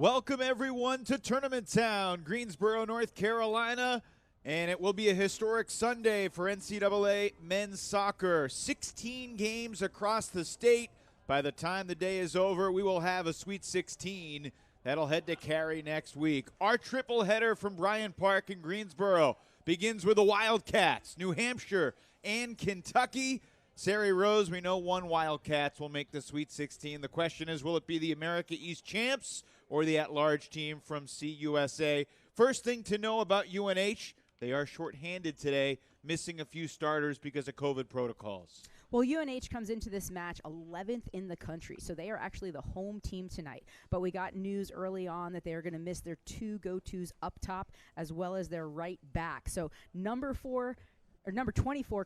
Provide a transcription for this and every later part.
Welcome, everyone, to Tournament Town, Greensboro, North Carolina. And it will be a historic Sunday for NCAA men's soccer. 16 games across the state. By the time the day is over, we will have a Sweet 16 that'll head to Cary next week. Our triple header from Bryant Park in Greensboro begins with the Wildcats, New Hampshire, and Kentucky. Sari Rose, we know one Wildcats will make the Sweet 16. The question is, will it be the America East champs or the at-large team from CUSA? First thing to know about UNH, they are shorthanded today, missing a few starters because of COVID protocols. Well, UNH comes into this match 11th in the country, so they are actually the home team tonight. But we got news early on that they are going to miss their two go-tos up top as well as their right back. So number 24,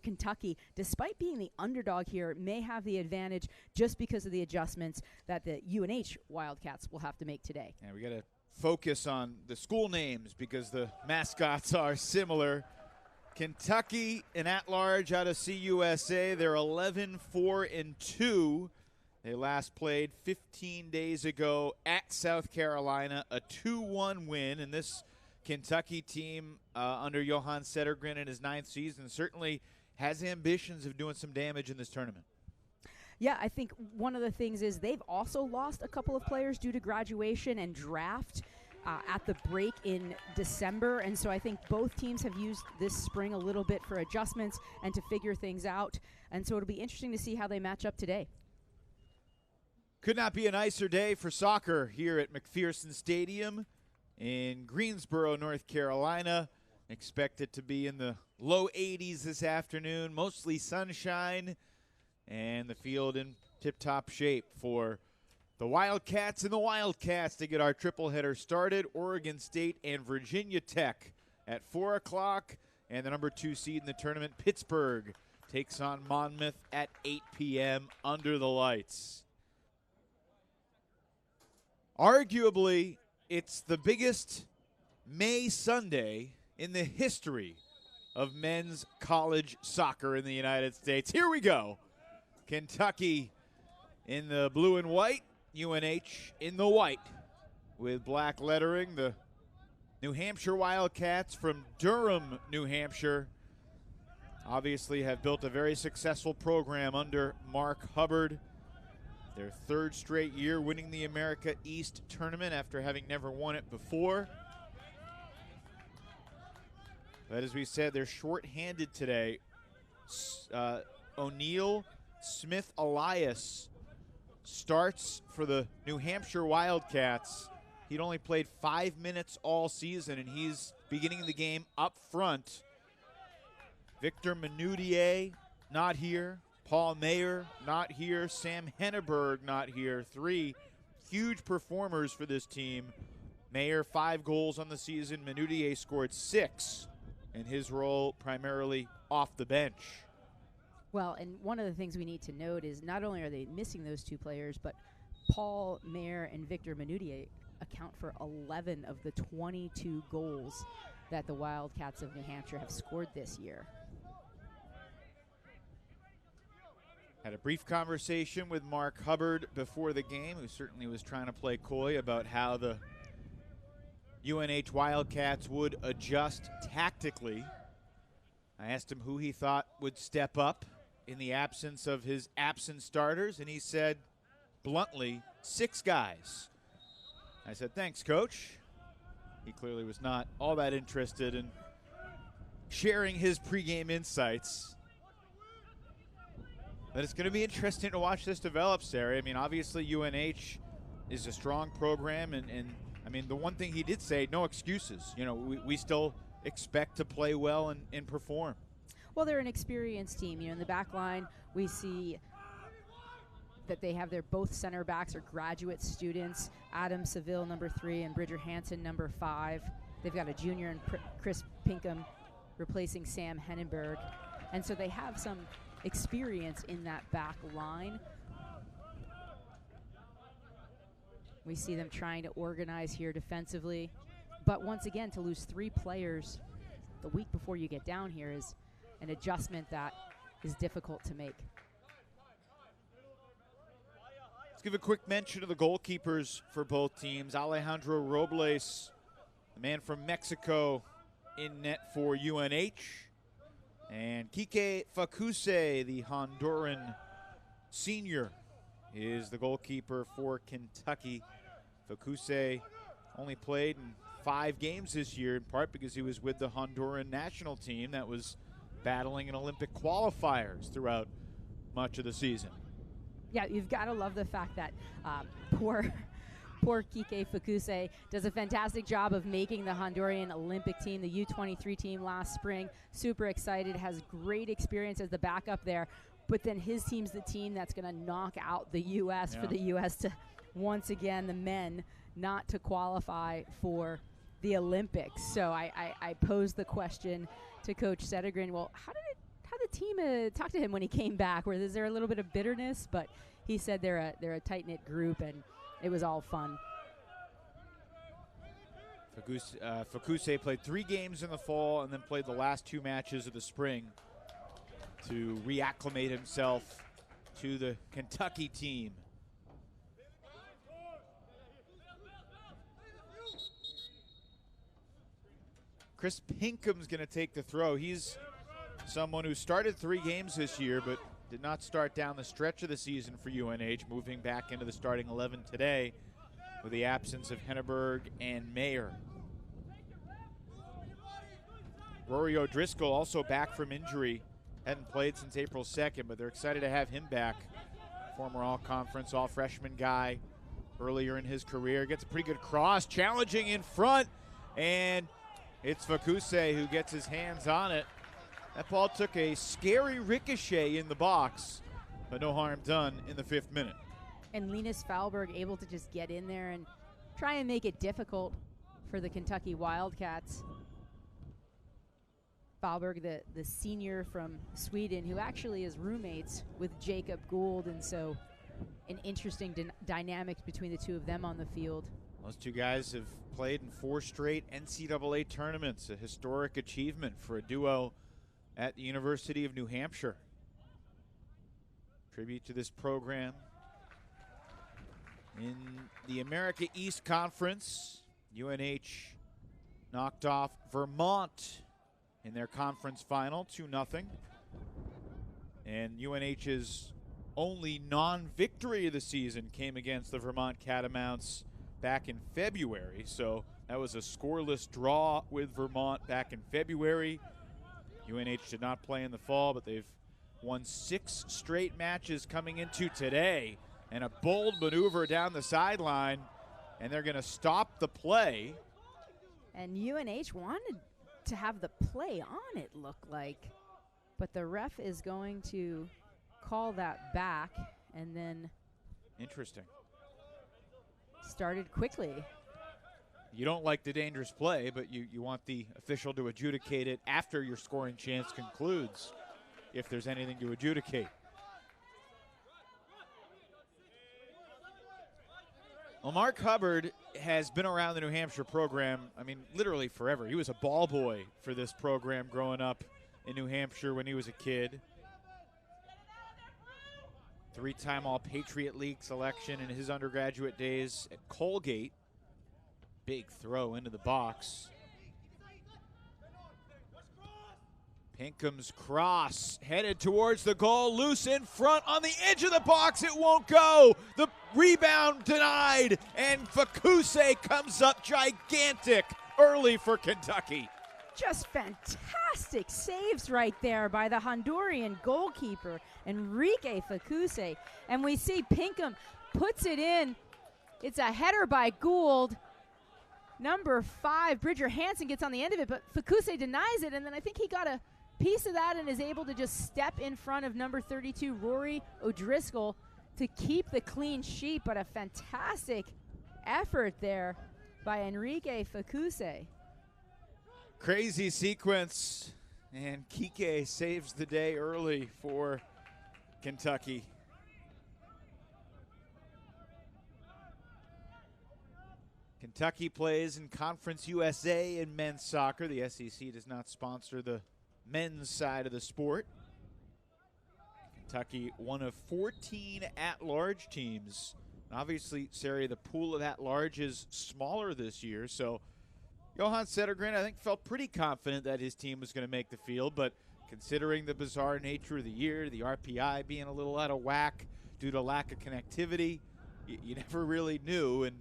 Kentucky, despite being the underdog here, may have the advantage just because of the adjustments that the UNH Wildcats will have to make today. And we got to focus on the school names because the mascots are similar. Kentucky, an at-large out of CUSA. They're 11-4-2. They last played 15 days ago at South Carolina, a 2-1 win. And this Kentucky team under Johan Settergren in his 9th season certainly has ambitions of doing some damage in this tournament. Yeah, I think one of the things is they've also lost a couple of players due to graduation and draft at the break in December. And so I think both teams have used this spring a little bit for adjustments and to figure things out. And so it'll be interesting to see how they match up today. Could not be a nicer day for soccer here at McPherson Stadium in Greensboro, North Carolina. Expect it to be in the low 80s this afternoon, mostly sunshine, and the field in tip-top shape for the Wildcats and the Wildcats to get our triple header started. Oregon State and Virginia Tech at 4 o'clock, and the number 2 seed in the tournament, Pittsburgh, takes on Monmouth at 8 p.m. under the lights. Arguably, it's the biggest May Sunday in the history of men's college soccer in the United States. Here we go. Kentucky in the blue and white, UNH in the white with black lettering. The New Hampshire Wildcats from Durham, New Hampshire, obviously have built a very successful program under Mark Hubbard. Their 3rd straight year winning the America East tournament after having never won it before. But as we said, they're shorthanded today. O'Neal Smith Elias starts for the New Hampshire Wildcats. He'd only played 5 minutes all season, and he's beginning the game up front. Victor Manutier not here. Paul Mayer not here. Sam Henneberg not here. 3 huge performers for this team. Mayer 5 goals on the season. Manutier scored 6 in his role primarily off the bench. Well, and one of the things we need to note is not only are they missing those 2 players, but Paul Mayer and Victor Manutier account for 11 of the 22 goals that the Wildcats of New Hampshire have scored this year. Had a brief conversation with Mark Hubbard before the game, who certainly was trying to play coy about how the UNH Wildcats would adjust tactically. I asked him who he thought would step up in the absence of his absent starters, and he said, bluntly, 6 guys. I said, thanks, Coach. He clearly was not all that interested in sharing his pregame insights. But it's going to be interesting to watch this develop, Sarah. I mean, obviously UNH is a strong program, and I mean, the one thing he did say, no excuses. You know, we still expect to play well and perform. Well, they're an experienced team. You know, in the back line, we see that they have their both center backs are graduate students. Adam Seville, number 3, and Bridger Hansen, number 5. They've got a junior and Chris Pinkham replacing Sam Henneberg. And so they have some experience in that back line. We see them trying to organize here defensively. But once again, to lose 3 players the week before you get down here is an adjustment that is difficult to make. give a quick mention of the goalkeepers for both teams. Alejandro Robles, the man from Mexico, in net for UNH. And Kike Fakuse, the Honduran senior, is the goalkeeper for Kentucky. Fakuse only played in 5 games this year, in part because he was with the Honduran national team that was battling in Olympic qualifiers throughout much of the season. Yeah, you've got to love the fact that poor Kike Fakuse does a fantastic job of making the Honduran Olympic team, the U23 team last spring. Super excited, has great experience as the backup there. But then his team's the team that's going to knock out the U.S. for the U.S. to, once again, the men not to qualify for the Olympics. So I posed the question to Coach Settergren, well, how did the team talk to him when he came back? Is there a little bit of bitterness? But he said they're a tight-knit group, and it was all fun. Fakuse played 3 games in the fall and then played the last 2 matches of the spring to reacclimate himself to the Kentucky team. Chris Pinkham's going to take the throw. He's someone who started 3 games this year but did not start down the stretch of the season for UNH, moving back into the starting 11 today with the absence of Henneberg and Mayer. Rory O'Driscoll also back from injury. Hadn't played since April 2nd, but they're excited to have him back. Former all-conference, all-freshman guy earlier in his career. Gets a pretty good cross, challenging in front, and it's Fakuse who gets his hands on it. That ball took a scary ricochet in the box, but no harm done in the 5th minute. And Linus Falberg able to just get in there and try and make it difficult for the Kentucky Wildcats. Falberg, the senior from Sweden, who actually is roommates with Jacob Gould, and so an interesting dynamic between the two of them on the field. Those 2 guys have played in 4 straight NCAA tournaments, a historic achievement for a duo at the University of New Hampshire. Tribute to this program. In the America East Conference, UNH knocked off Vermont in their conference final, 2-0. And UNH's only non-victory of the season came against the Vermont Catamounts back in February. So that was a scoreless draw with Vermont back in February. UNH did not play in the fall, but they've won 6 straight matches coming into today. And a bold maneuver down the sideline, and they're going to stop the play. And UNH wanted to have the play on, it looked like. But the ref is going to call that back, and then interesting. Started quickly. You don't like the dangerous play, but you want the official to adjudicate it after your scoring chance concludes, if there's anything to adjudicate. Well, Mark Hubbard has been around the New Hampshire program, I mean, literally forever. He was a ball boy for this program growing up in New Hampshire when he was a kid. 3-time All-Patriot League selection in his undergraduate days at Colgate. Big throw into the box. Pinkham's cross headed towards the goal, loose in front on the edge of the box. It won't go. The rebound denied, and Fakuse comes up gigantic early for Kentucky. Just fantastic saves right there by the Honduran goalkeeper, Enrique Fakuse. And we see Pinkham puts it in. It's a header by Gould. Number 5, Bridger Hansen gets on the end of it, but Fakuse denies it, and then I think he got a piece of that and is able to just step in front of number 32, Rory O'Driscoll, to keep the clean sheet. But a fantastic effort there by Enrique Fakuse. Crazy sequence, and Kike saves the day early for Kentucky. Kentucky plays in Conference USA in men's soccer. The SEC does not sponsor the men's side of the sport. Kentucky, one of 14 at-large teams Obviously, Sari, the pool of that large is smaller this year, so Johan Sedergren, I think, felt pretty confident that his team was going to make the field, but considering the bizarre nature of the year, the RPI being a little out of whack due to lack of connectivity, you never really knew, and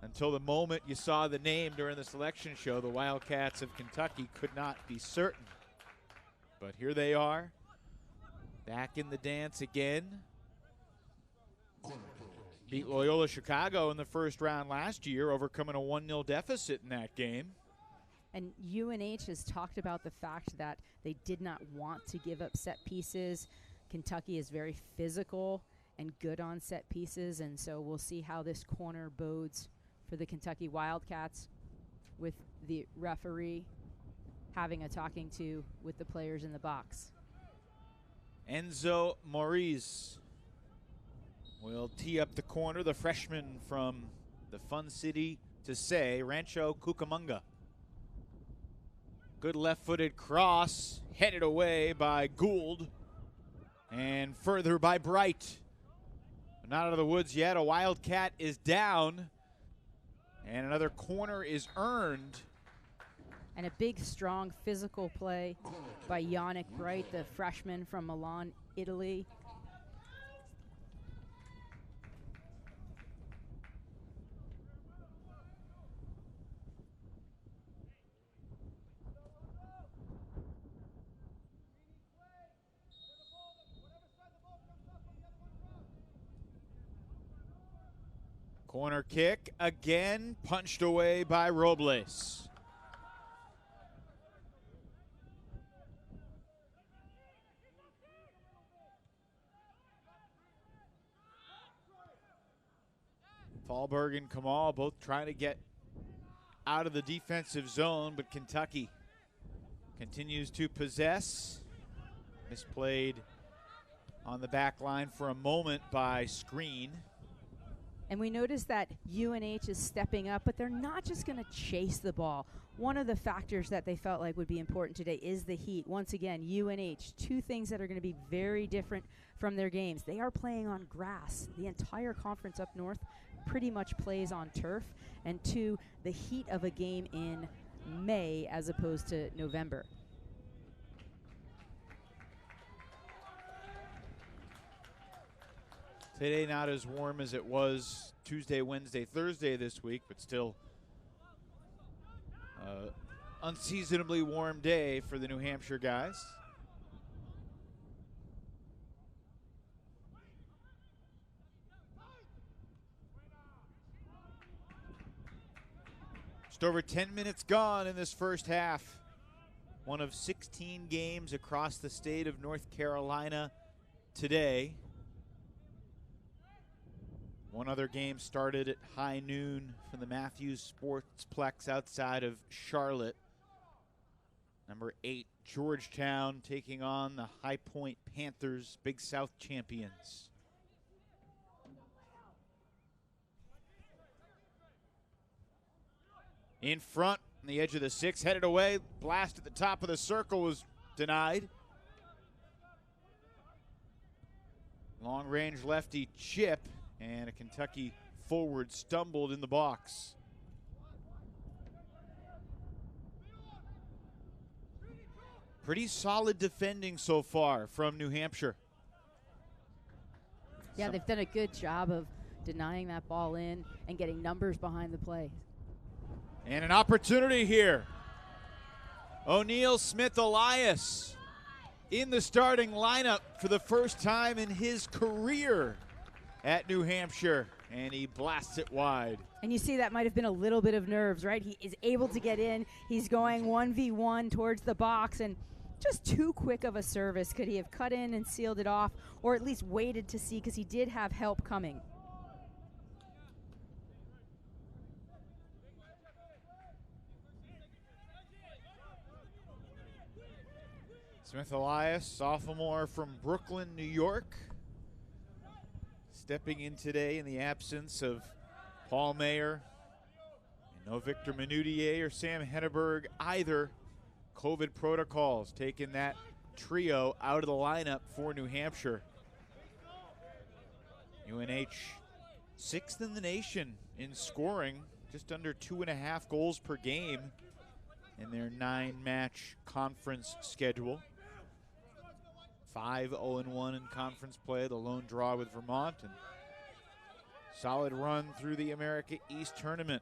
until the moment you saw the name during the selection show, the Wildcats of Kentucky could not be certain. But here they are, back in the dance again. Beat Loyola Chicago in the first round last year, overcoming a 1-0 deficit in that game. And UNH has talked about the fact that they did not want to give up set pieces. Kentucky is very physical and good on set pieces, and so we'll see how this corner bodes for the Kentucky Wildcats, with the referee having a talking to with the players in the box. Enzo Maurice will tee up the corner, the freshman from the fun city to say, Rancho Cucamonga. Good left-footed cross, headed away by Gould, and further by Bright. Not out of the woods yet. A Wildcat is down, and another corner is earned. And a big, strong physical play by Yannick Bright, the freshman from Milan, Italy. Corner kick again, punched away by Robles. Thalberg and Kamal both trying to get out of the defensive zone, but Kentucky continues to possess. Misplayed on the back line for a moment by Screen. And we noticed that UNH is stepping up, but they're not just going to chase the ball. One of the factors that they felt like would be important today is the heat. Once again, UNH, two things that are going to be very different from their games. They are playing on grass. The entire conference up north pretty much plays on turf. And two, the heat of a game in May as opposed to November. Today not as warm as it was Tuesday, Wednesday, Thursday this week, but still unseasonably warm day for the New Hampshire guys. Just over 10 minutes gone in this first half. One of 16 games across the state of North Carolina today. One other game started at high noon from the Matthews Sportsplex outside of Charlotte. Number 8, Georgetown taking on the High Point Panthers, Big South champions. In front, on the edge of the 6, headed away. Blast at the top of the circle was denied. Long-range lefty chip. And a Kentucky forward stumbled in the box. Pretty solid defending so far from New Hampshire. Yeah, they've done a good job of denying that ball in and getting numbers behind the play. And an opportunity here. O'Neal Smith Elias in the starting lineup for the first time in his career at New Hampshire, and he blasts it wide. And you see that might have been a little bit of nerves, right? He is able to get in. He's going 1v1 towards the box, and just too quick of a service. Could he have cut in and sealed it off, or at least waited to see, because he did have help coming. Smith Elias, sophomore from Brooklyn, New York. Stepping in today in the absence of Paul Mayer, and no Victor Minutier or Sam Henneberg either. COVID protocols taking that trio out of the lineup for New Hampshire. UNH 6th in the nation in scoring, just under 2.5 goals per game in their 9-match conference schedule. 5-0-1 in conference play, the lone draw with Vermont, and solid run through the America East tournament.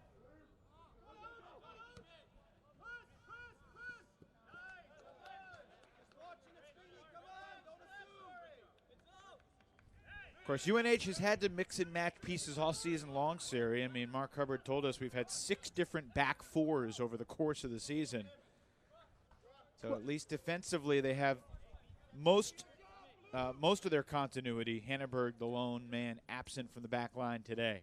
Of course, UNH has had to mix and match pieces all season long, Sari. I mean, Mark Hubbard told us we've had 6 different back fours over the course of the season. So at least defensively, they have most of their continuity. Hanneberg, the lone man, absent from the back line today.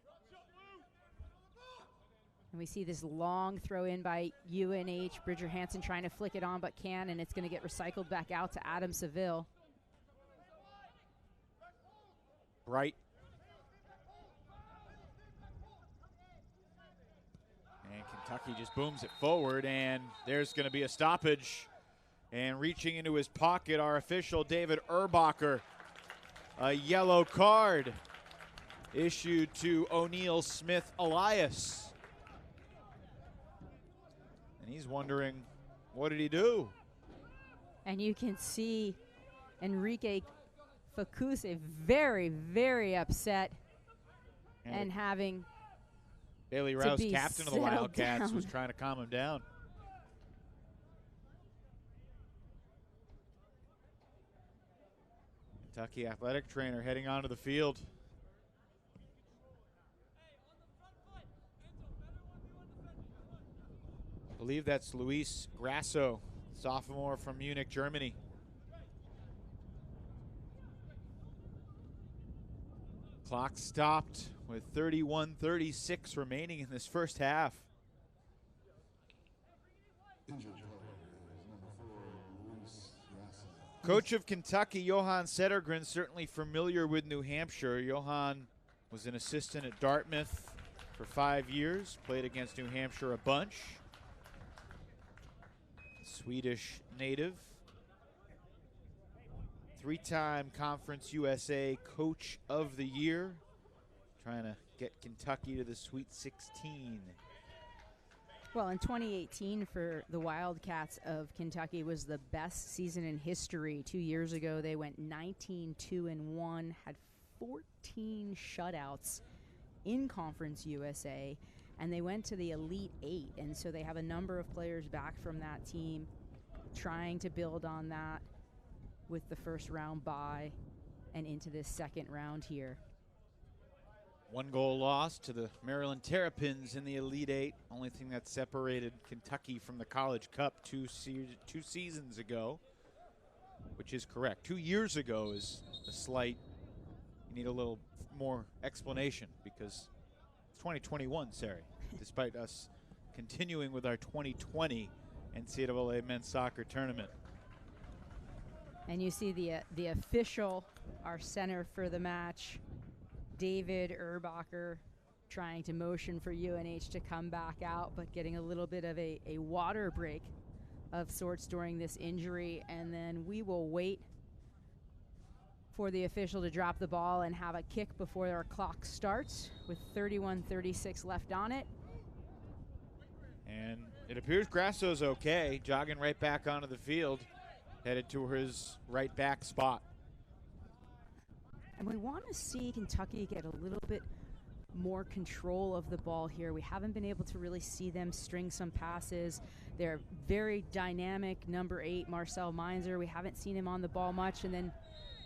And we see this long throw in by UNH. Bridger Hansen trying to flick it on, but can, and it's going to get recycled back out to Adam Seville. Bright. And Kentucky just booms it forward, and there's going to be a stoppage. And reaching into his pocket, our official, David Erbacher. A yellow card issued to O'Neal Smith Elias. And he's wondering, what did he do? And you can see Enrique Facuse very, very upset and having Bailey Rouse, captain of the Wildcats, was trying to calm him down. Kentucky athletic trainer heading onto the field. I believe that's Luis Grasso, sophomore from Munich, Germany. Clock stopped with 31:36 remaining in this first half. Coach of Kentucky, Johan Settergren, certainly familiar with New Hampshire. Johan was an assistant at Dartmouth for 5 years, played against New Hampshire a bunch. Swedish native. 3-time Conference USA Coach of the Year, trying to get Kentucky to the Sweet 16. Well, in 2018 for the Wildcats of Kentucky was the best season in history. 2 years ago, they went 19-2-1, had 14 shutouts in Conference USA, and they went to the Elite 8. And so they have a number of players back from that team trying to build on that with the first round bye and into this second round here. 1 goal loss to the Maryland Terrapins in the Elite 8. Only thing that separated Kentucky from the College Cup two seasons ago, which is correct. 2 years ago is a slight, you need a little more explanation because it's 2021, Sari, despite us continuing with our 2020 NCAA men's soccer tournament. And you see the official, our center for the match, David Erbacher, trying to motion for UNH to come back out, but getting a little bit of a water break of sorts during this injury. And then we will wait for the official to drop the ball and have a kick before our clock starts with 31:36 left on it. And it appears Grasso's okay, jogging right back onto the field, headed to his right back spot. And we want to see Kentucky get a little bit more control of the ball here. We haven't been able to really see them string some passes. They're very dynamic. Number 8, Marcel Meinzer, we haven't seen him on the ball much. And then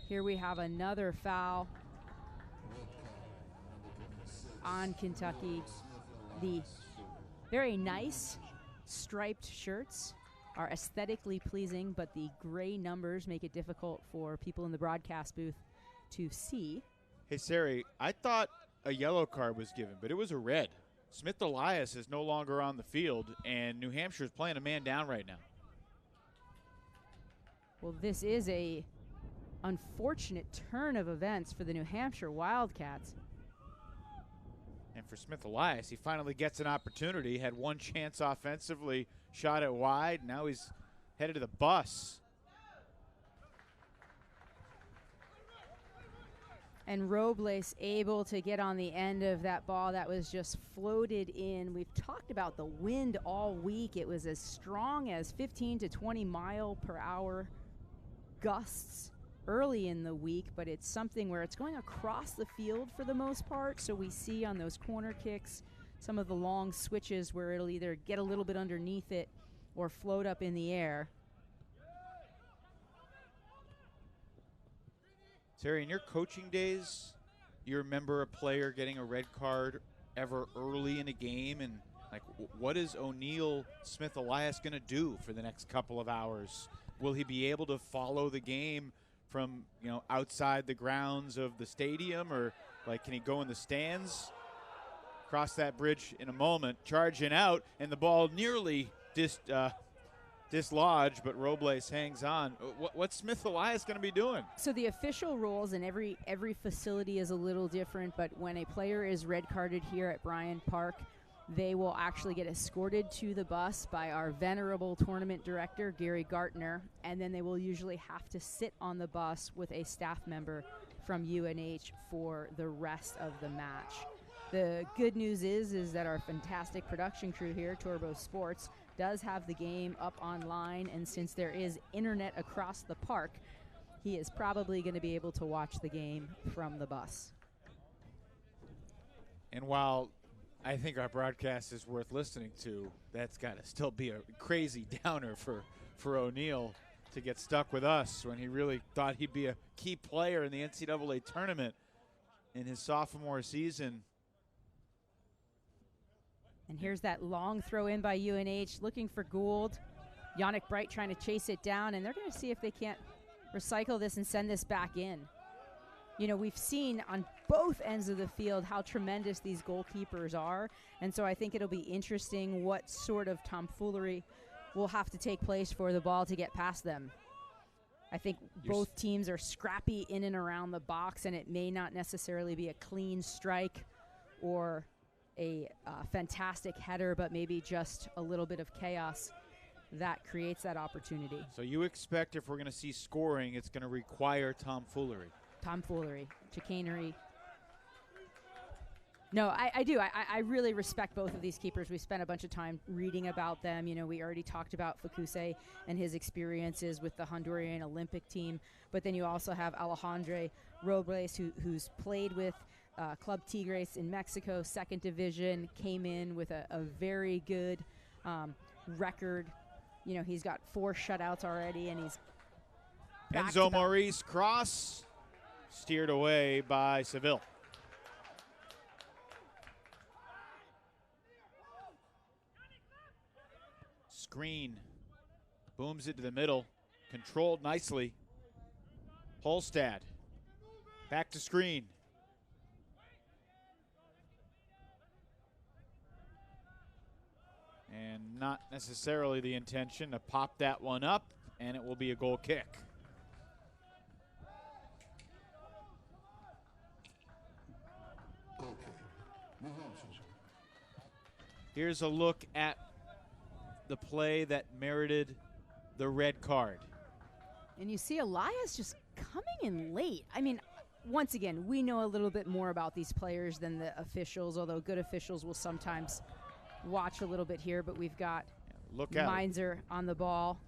here we have another foul on Kentucky. The very nice striped shirts are aesthetically pleasing, but the gray numbers make it difficult for people in the broadcast booth to see. Hey, Sari, I thought a yellow card was given, but it was a red. Smith Elias is no longer on the field, and New Hampshire is playing a man down right now. Well, this is a unfortunate turn of events for the New Hampshire Wildcats. And for Smith Elias, he finally gets an opportunity. Had one chance offensively, shot it wide. Now he's headed to the bus. And Robles able to get on the end of that ball that was just floated in. We've talked about the wind all week. It was as strong as 15 to 20 mile per hour gusts early in the week, but it's something where it's going across the field for the most part. So we see on those corner kicks some of the long switches where it'll either get a little bit underneath it or float up in the air. Terry, in your coaching days, you remember a player getting a red card ever early in a game? And, like, what is O'Neal Smith Elias going to do for the next couple of hours? Will he be able to follow the game from, you know, outside the grounds of the stadium? Or, like, can he go in the stands? Cross that bridge in a moment. Charging out, and the ball nearly dislodged, but Robles hangs on. What's Smith Elias going to be doing? So the official rules, and every facility is a little different, but when a player is red carded here at Bryant Park, they will actually get escorted to the bus by our venerable tournament director, Gary Gartner, and then they will usually have to sit on the bus with a staff member from UNH for the rest of the match. The good news is that our fantastic production crew here, Turbo Sports, does have the game up online, and since there is internet across the park, he is probably going to be able to watch the game from the bus. And while I think our broadcast is worth listening to, that's got to still be a crazy downer for O'Neal to get stuck with us when he really thought he'd be a key player in the NCAA tournament in his sophomore season. And here's that long throw in by UNH, looking for Gould. Yannick Bright trying to chase it down, and they're going to see if they can't recycle this and send this back in. You know, we've seen on both ends of the field how tremendous these goalkeepers are, and so I think it'll be interesting what sort of tomfoolery will have to take place for the ball to get past them. I think both teams are scrappy in and around the box, and it may not necessarily be a clean strike or a fantastic header, but maybe just a little bit of chaos that creates that opportunity. So you expect if we're going to see scoring, it's going to require tomfoolery. Tomfoolery, chicanery. No, I do. I really respect both of these keepers. We spent a bunch of time reading about them. You know, we already talked about Fakuse and his experiences with the Honduran Olympic team, but then you also have Alejandro Robles, who's played with Club Tigres in Mexico, second division, came in with a very good record. You know, he's got 4 shutouts already, and he's Enzo Maurice cross, steered away by Seville. Screen, booms it to the middle, controlled nicely. Holstad, back to screen. And not necessarily the intention to pop that one up, and it will be a goal kick. Here's a look at the play that merited the red card. And you see Elias just coming in late. I mean, once again, we know a little bit more about these players than the officials, although good officials will sometimes watch a little bit here, but we've got Meinzer on the ball.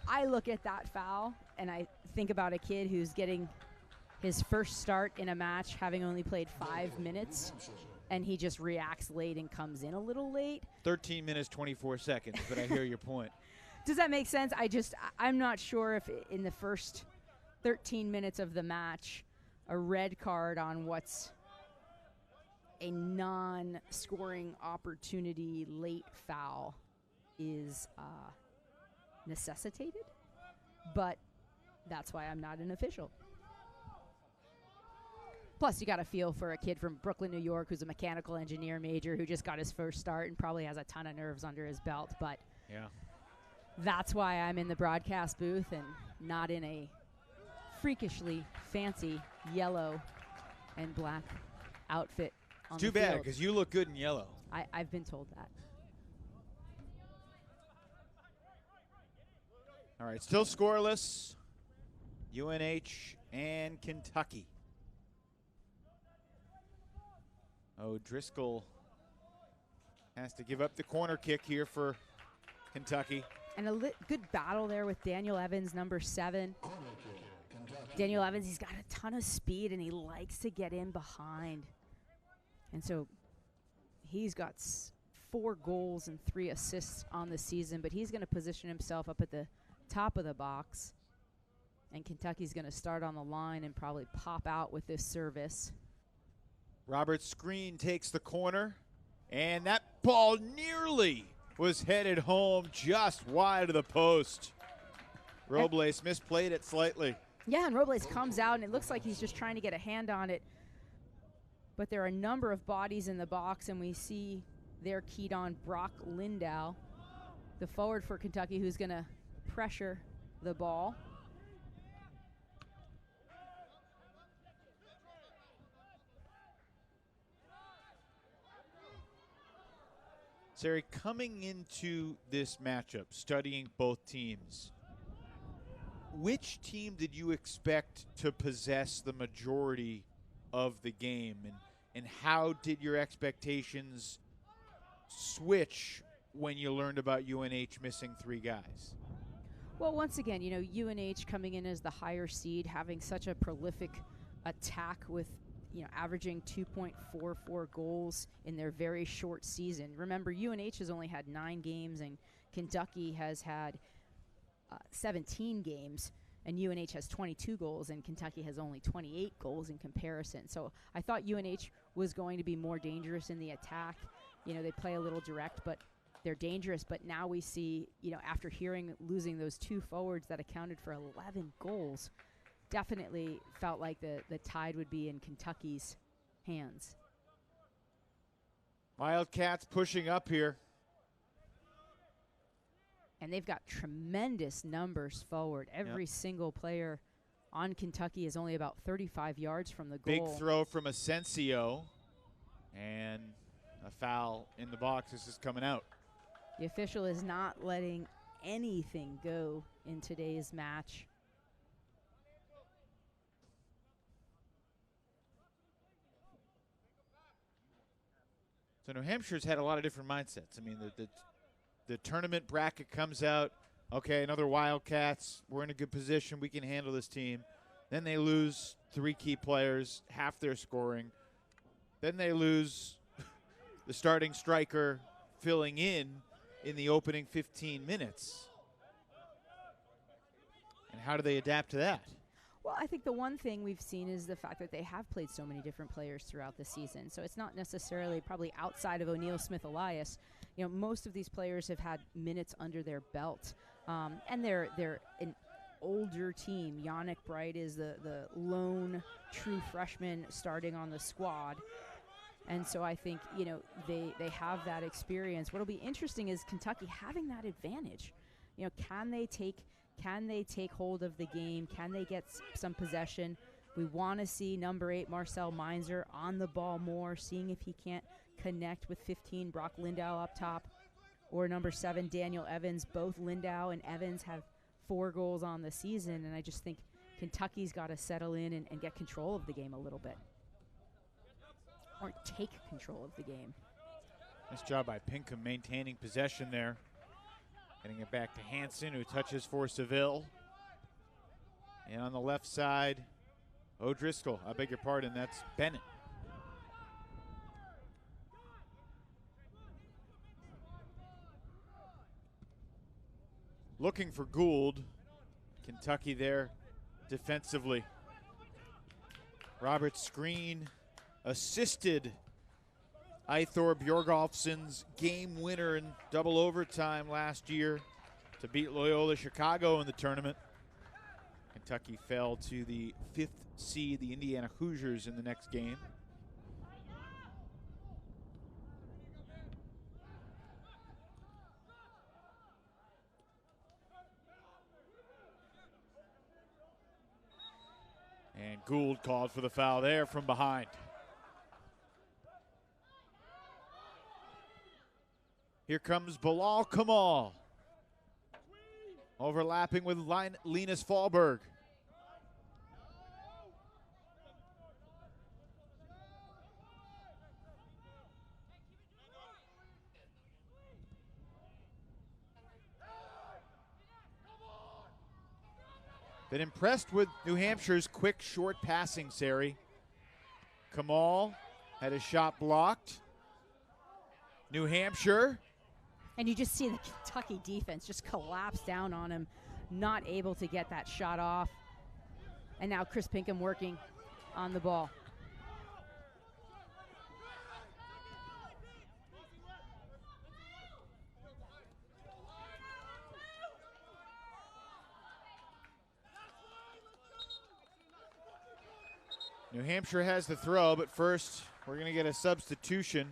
I look at that foul and I think about a kid who's getting his first start in a match, having only played 5 minutes, and he just reacts late and comes in a little late. 13 minutes, 24 seconds, but I hear your point. Does that make sense? I'm not sure if in the first 13 minutes of the match, a red card on what's a non-scoring opportunity late foul is necessitated, but that's why I'm not an official. Plus, you got to feel for a kid from Brooklyn, New York, who's a mechanical engineer major who just got his first start and probably has a ton of nerves under his belt, but yeah, that's why I'm in the broadcast booth and not in a freakishly fancy yellow and black outfit on the field. Too bad, because you look good in yellow. I've been told that. All right, still scoreless. UNH and Kentucky. O'Driscoll has to give up the corner kick here for Kentucky. And a good battle there with Daniel Evans, number 7. Daniel Evans, he's got a ton of speed, and he likes to get in behind. And so he's got 4 goals and 3 assists on the season, but he's going to position himself up at the top of the box. And Kentucky's going to start on the line and probably pop out with this service. Robert Screen takes the corner, and that ball nearly was headed home just wide of the post. Robles misplayed it slightly. Yeah, and Robles comes out, and it looks like he's just trying to get a hand on it. But there are a number of bodies in the box, and we see there keyed on Brock Lindow, the forward for Kentucky, who's going to pressure the ball. Sari, coming into this matchup, studying both teams, which team did you expect to possess the majority of the game, and how did your expectations switch when you learned about UNH missing 3 guys? Well, once again, you know, UNH coming in as the higher seed, having such a prolific attack with, you know, averaging 2.44 goals in their very short season. Remember, UNH has only had 9 games, and Kentucky has had 17 games, and UNH has 22 goals, and Kentucky has only 28 goals in comparison. So I thought UNH was going to be more dangerous in the attack. You know, they play a little direct, but they're dangerous. But now we see, you know, after losing those 2 forwards that accounted for 11 goals, definitely felt like the tide would be in Kentucky's hands. Wildcats pushing up here. And they've got tremendous numbers forward. Every single player on Kentucky is only about 35 yards from the goal. Big throw from Asensio, and a foul in the box. This is coming out. The official is not letting anything go in today's match. So New Hampshire's had a lot of different mindsets. I mean, the tournament bracket comes out, okay, another Wildcats, we're in a good position, we can handle this team. Then they lose 3 key players, half their scoring. Then they lose the starting striker filling in the opening 15 minutes. And how do they adapt to that? Well, I think the one thing we've seen is the fact that they have played so many different players throughout the season. So it's not necessarily probably outside of O'Neal Smith Elias. You know, most of these players have had minutes under their belt. And they're an older team. Yannick Bright is the lone true freshman starting on the squad. And so I think, you know, they have that experience. What'll be interesting is Kentucky having that advantage. You know, can they take hold of the game? Can they get some possession? We want to see number 8 Marcel Meinzer on the ball more, seeing if he can't connect with 15 Brock Lindow up top, or number 7 Daniel Evans. Both Lindow and Evans have 4 goals on the season, and I just think Kentucky's got to settle in and get control of the game a little bit, or take control of the game. Nice job by Pinkham maintaining possession there. Getting it back to Hansen, who touches for Seville. And on the left side, O'Driscoll. I beg your pardon, that's Bennett. Looking for Gould. Kentucky there defensively. Robert Screen assisted Eithor Bjorgolfsson's game winner in double overtime last year to beat Loyola Chicago in the tournament. Kentucky fell to the 5th seed, the Indiana Hoosiers, in the next game. And Gould called for the foul there from behind. Here comes Bilal Kamal. overlapping with Linus Fallberg. Been impressed with New Hampshire's quick, short passing, Sari. Kamal had a shot blocked. New Hampshire. And you just see the Kentucky defense just collapse down on him, not able to get that shot off. And now Chris Pinkham working on the ball. New Hampshire has the throw, but first we're going to get a substitution.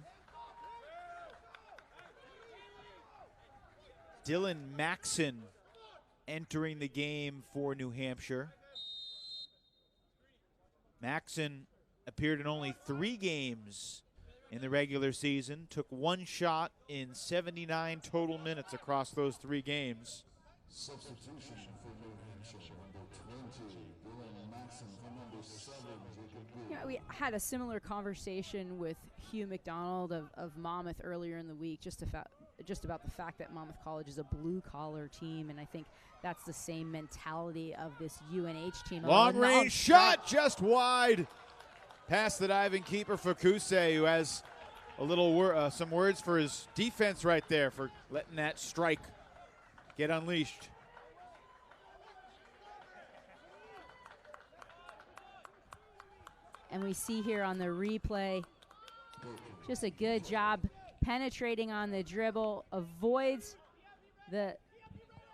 Dylan Maxson entering the game for New Hampshire. Maxson appeared in only 3 games in the regular season, took 1 shot in 79 total minutes across those 3 games. Substitution for New Hampshire, number 20, Dylan Maxson for number 7, Jacob Good. Yeah, we had a similar conversation with Hugh McDonald of Monmouth earlier in the week, just about the fact that Monmouth College is a blue-collar team, and I think that's the same mentality of this UNH team. Long-range shot just wide. Past the diving keeper for Kusei, who has a little some words for his defense right there for letting that strike get unleashed. And we see here on the replay, just a good job penetrating on the dribble, avoids the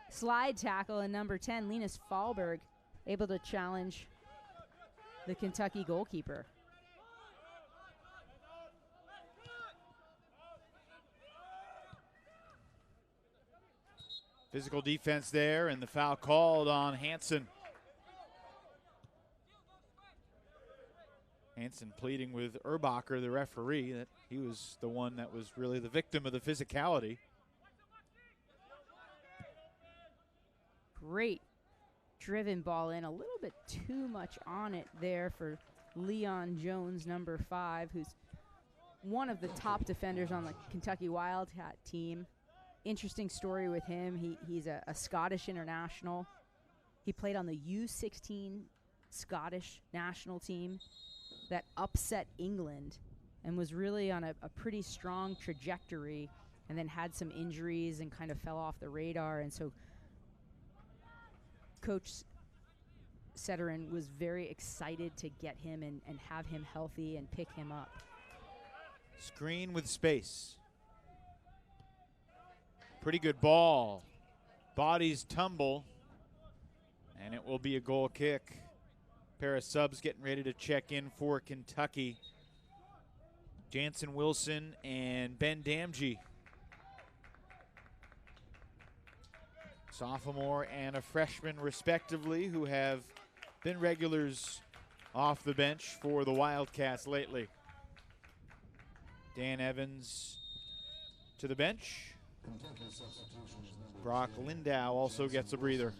slide tackle, and number 10, Linus Fallberg, able to challenge the Kentucky goalkeeper. Physical defense there, and the foul called on Hansen. Hansen pleading with Erbacher, the referee, that he was the one that was really the victim of the physicality. Great driven ball in, a little bit too much on it there for Leon Jones, number 5, who's one of the top defenders on the Kentucky Wildcat team. Interesting story with him. He's a Scottish international. He played on the U16 Scottish national team that upset England and was really on a pretty strong trajectory, and then had some injuries and kind of fell off the radar. And so Coach Setterin was very excited to get him and have him healthy and pick him up. Screen with space. Pretty good ball. Bodies tumble, and it will be a goal kick. Pair of subs getting ready to check in for Kentucky. Jansen Wilson and Ben Damgey. Sophomore and a freshman respectively, who have been regulars off the bench for the Wildcats lately. Dan Evans to the bench. Brock Lindow also gets a breather.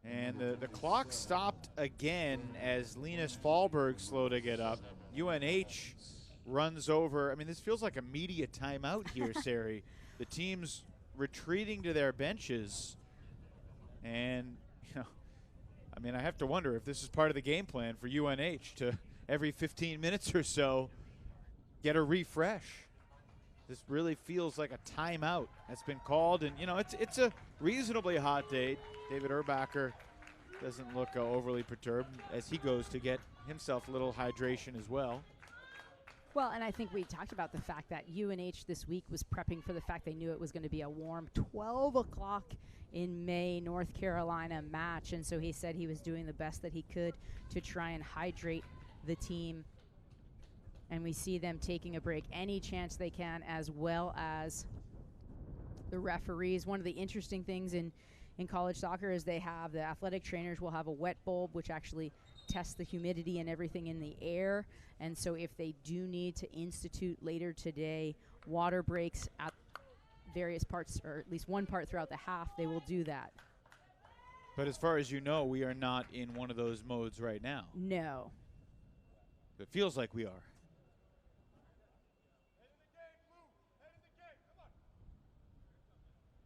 And the clock stopped again as Linus Fallberg slowed to get up. UNH runs over. I mean, this feels like a media timeout here, Sari. The team's retreating to their benches. And, you know, I mean, I have to wonder if this is part of the game plan for UNH to every 15 minutes or so get a refresh. This really feels like a timeout that's been called. And, you know, it's a reasonably hot day. David Erbacher doesn't look overly perturbed as he goes to get himself a little hydration as well. Well, and I think we talked about the fact that UNH this week was prepping for the fact they knew it was going to be a warm 12 o'clock in May North Carolina match. And so he said he was doing the best that he could to try and hydrate the team. And we see them taking a break any chance they can, as well as the referees. One of the interesting things in college soccer is they have the athletic trainers will have a wet bulb, which actually tests the humidity and everything in the air. And so if they do need to institute later today water breaks at various parts, or at least one part throughout the half, they will do that. But as far as you know, we are not in one of those modes right now. No. It feels like we are.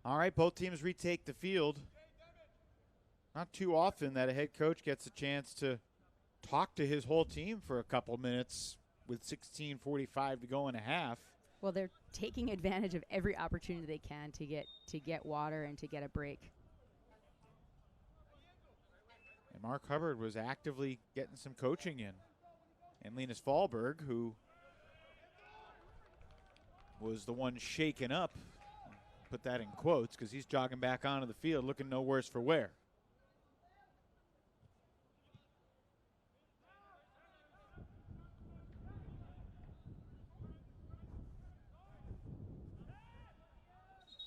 All right, both teams retake the field. Not too often that a head coach gets a chance to talk to his whole team for a couple minutes with 16:45 to go in a half. Well, they're taking advantage of every opportunity they can to get water and to get a break. And Mark Hubbard was actively getting some coaching in. And Linus Fahlberg, who was the one shaken up, put that in quotes because he's jogging back onto the field looking no worse for wear.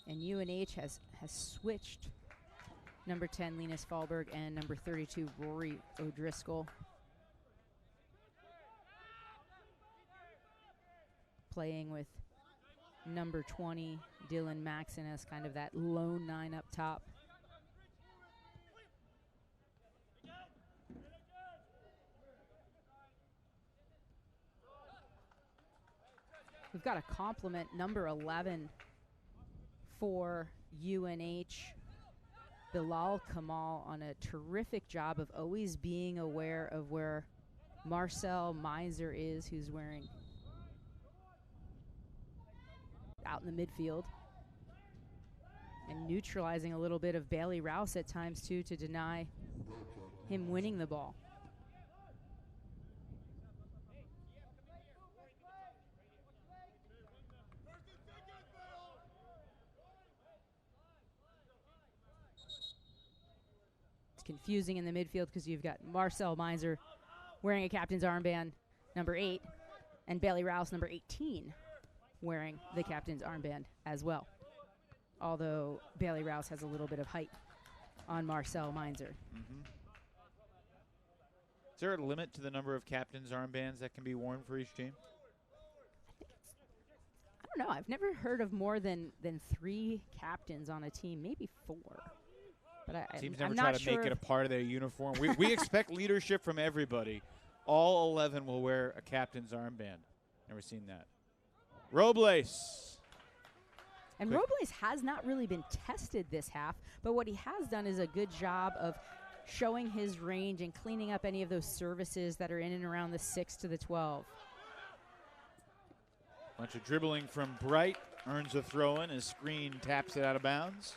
And UNH has switched number 10, Linus Fahlberg, and number 32, Rory O'Driscoll. Playing with number 20, Dylan Maxon, as kind of that lone 9 up top. We've got a compliment, number 11 for UNH, Bilal Kamal, on a terrific job of always being aware of where Marcel Meiser is, who's wearing out in the midfield, and neutralizing a little bit of Bailey Rouse at times too to deny him winning the ball. It's confusing in the midfield because you've got Marcel Meiser wearing a captain's armband, number 8, and Bailey Rouse, number 18, wearing the captain's armband as well. Although Bailey Rouse has a little bit of height on Marcel Meiser. Mm-hmm. Is there a limit to the number of captain's armbands that can be worn for each team? I don't know. I've never heard of more than 3 captains on a team, maybe 4. But Teams I'm never not try to sure make it a part of their uniform. We expect leadership from everybody. All 11 will wear a captain's armband. Never seen that. Robles. And Robles has not really been tested this half, but what he has done is a good job of showing his range and cleaning up any of those services that are in and around the 6 to the 12. Bunch of dribbling from Bright. Earns a throw-in as Screen taps it out of bounds.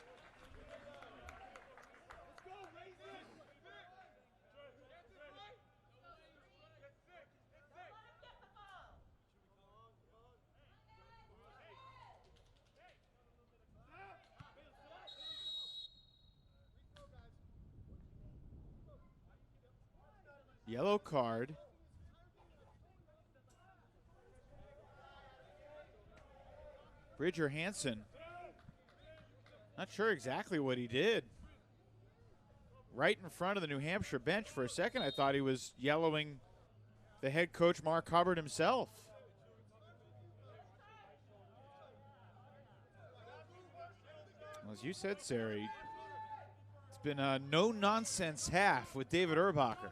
Yellow card. Bridger Hansen. Not sure exactly what he did. Right in front of the New Hampshire bench. For a second, I thought he was yellowing the head coach, Mark Hubbard, himself. Well, as you said, Sari, it's been a no-nonsense half with David Urbacher.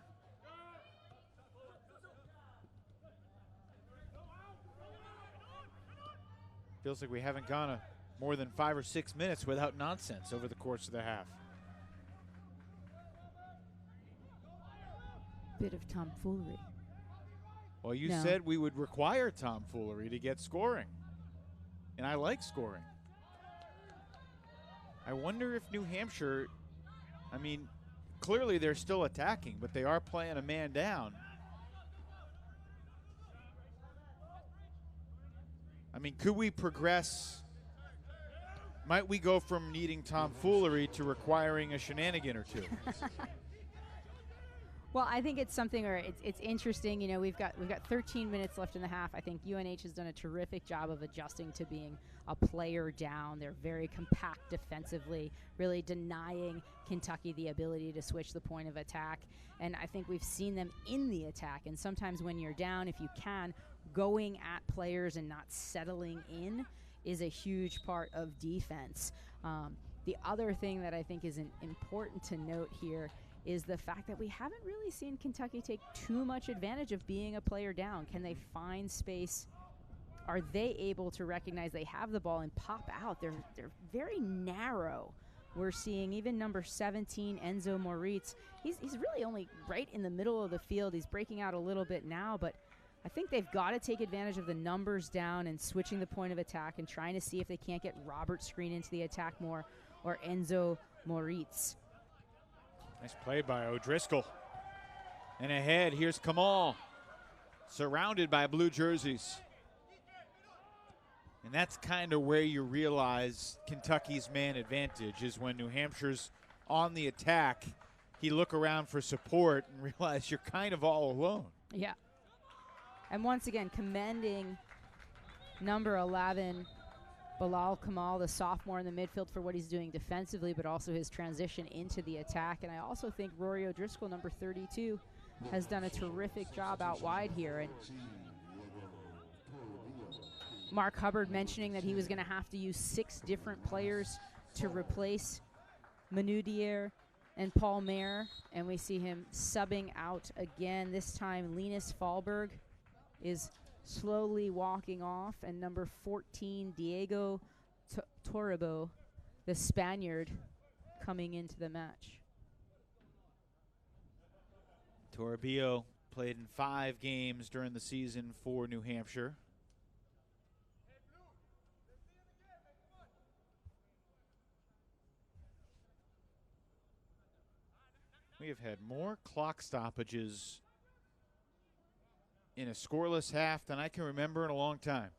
Feels like we haven't gone more than 5 or 6 minutes without nonsense over the course of the half. Bit of tomfoolery. Well, you said we would require tomfoolery to get scoring. And I like scoring. I wonder if New Hampshire, I mean, clearly they're still attacking, but they are playing a man down. I mean, could we progress? Might we go from needing tomfoolery to requiring a shenanigan or two? Well, I think it's something where it's interesting. You know, we've got 13 minutes left in the half. I think UNH has done a terrific job of adjusting to being a player down. They're very compact defensively, really denying Kentucky the ability to switch the point of attack. And I think we've seen them in the attack. And sometimes when you're down, if you can, going at players and not settling in is a huge part of defense. The other thing that I think is important to note here is the fact that we haven't really seen Kentucky take too much advantage of being a player down. Can they find space? Are they able to recognize they have the ball and pop out? They're very narrow. We're seeing even number 17, Enzo Moritz. He's really only right in the middle of the field. He's breaking out a little bit now, but I think they've got to take advantage of the numbers down and switching the point of attack and trying to see if they can't get Robert Screen into the attack more, or Enzo Moritz. Nice play by O'Driscoll. And ahead, here's Kamal, surrounded by blue jerseys. And that's kind of where you realize Kentucky's man advantage is when New Hampshire's on the attack. You look around for support and realize you're kind of all alone. Yeah. And once again, commending number 11, Bilal Kamal, the sophomore in the midfield, for what he's doing defensively, but also his transition into the attack. And I also think Rory O'Driscoll, number 32, has done a terrific job out wide here. And Mark Hubbard mentioning that he was going to have to use 6 different players to replace Manudier and Paul Mayer, and we see him subbing out again. This time, Linus Fahlberg is slowly walking off, and number 14, Diego Toribio, the Spaniard, coming into the match. Toribio played in 5 games during the season for New Hampshire. We have had more clock stoppages in a scoreless half than I can remember in a long time.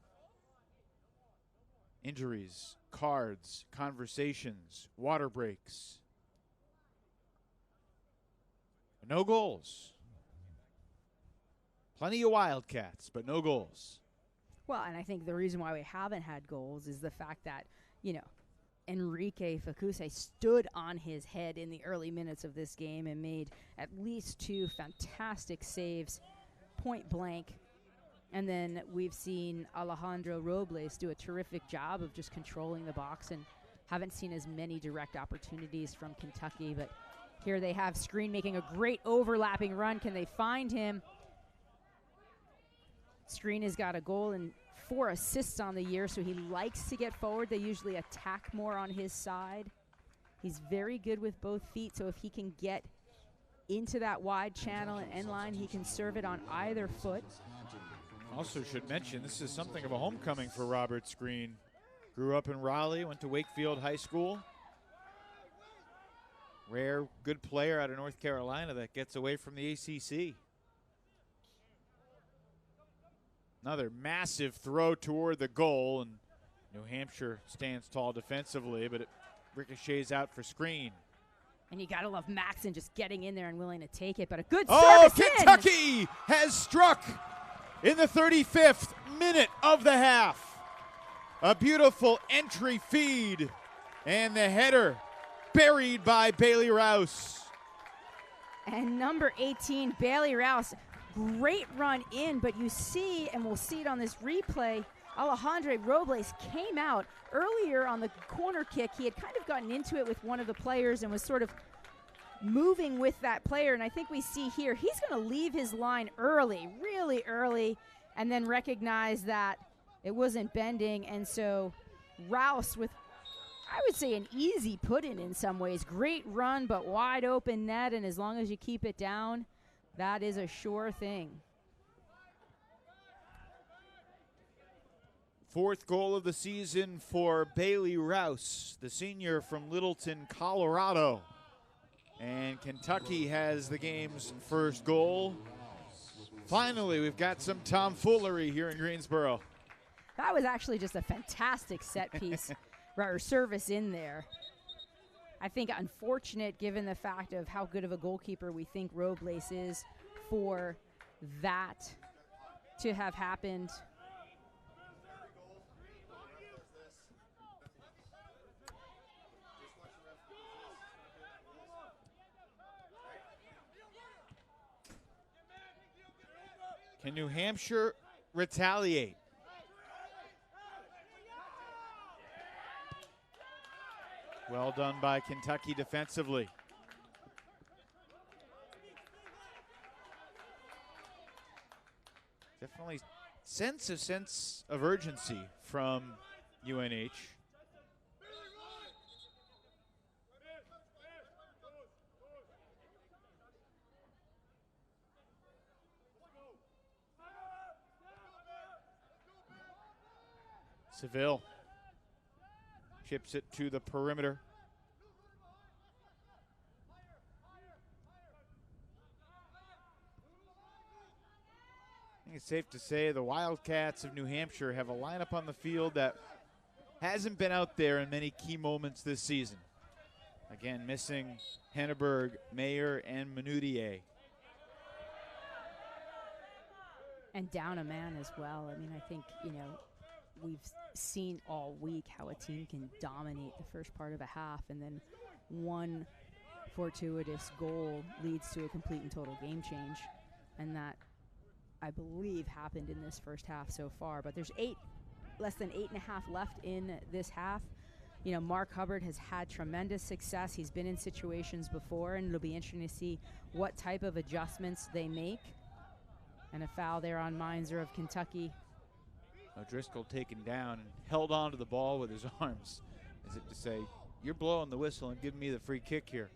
Injuries, cards, conversations, water breaks. No goals. Plenty of Wildcats, but no goals. Well, and I think the reason why we haven't had goals is the fact that, you know, Enrique Facuse stood on his head in the early minutes of this game and made at least 2 fantastic saves, point blank. And then we've seen Alejandro Robles do a terrific job of just controlling the box, and haven't seen as many direct opportunities from Kentucky. But here they have Screen making a great overlapping run. Can they find him? Screen has got a goal and 4 assists on the year, so he likes to get forward. They usually attack more on his side. He's very good with both feet, so if he can get into that wide channel and end line, he can serve it on either foot. Also should mention, this is something of a homecoming for Robert Screen. Grew up in Raleigh, went to Wakefield High School. Rare good player out of North Carolina that gets away from the ACC. Another massive throw toward the goal, and New Hampshire stands tall defensively, but it ricochets out for Screen. And you got to love Maxon just getting in there and willing to take it, but a good service service Kentucky has struck in the 35th minute of the half. A beautiful entry feed, and the header buried by Bailey Rouse. And number 18, Bailey Rouse, great run in, but you see, and we'll see it on this replay, Alejandro Robles came out earlier on the corner kick. He had kind of gotten into it with one of the players and was sort of moving with that player. And I think we see here, he's going to leave his line early, really early, and then recognize that it wasn't bending. And so Rouse with, I would say, an easy put-in in some ways. Great run, but wide open net, and as long as you keep it down, that is a sure thing. 4th goal of the season for Bailey Rouse, the senior from Littleton, Colorado. And Kentucky has the game's first goal. Finally, we've got some tomfoolery here in Greensboro. That was actually just a fantastic set piece or service in there. I think unfortunate given the fact of how good of a goalkeeper we think Robles is for that to have happened. Can New Hampshire retaliate? Well done by Kentucky defensively. Definitely sense a sense of urgency from UNH. Seville chips it to the perimeter. I think it's safe to say the Wildcats of New Hampshire have a lineup on the field that hasn't been out there in many key moments this season. Again, missing Henneberg, Mayer, and Manutier. And down a man as well. I mean, I think, you know, we've seen all week how a team can dominate the first part of a half, and then one fortuitous goal leads to a complete and total game change. And that, I believe, happened in this first half so far. But there's less than 8.5 left in this half. You know, Mark Hubbard has had tremendous success. He's been in situations before, and it'll be interesting to see what type of adjustments they make. And a foul there on Meinzer of Kentucky. O'Driscoll taken down and held on to the ball with his arms, as if to say, you're blowing the whistle and giving me the free kick here.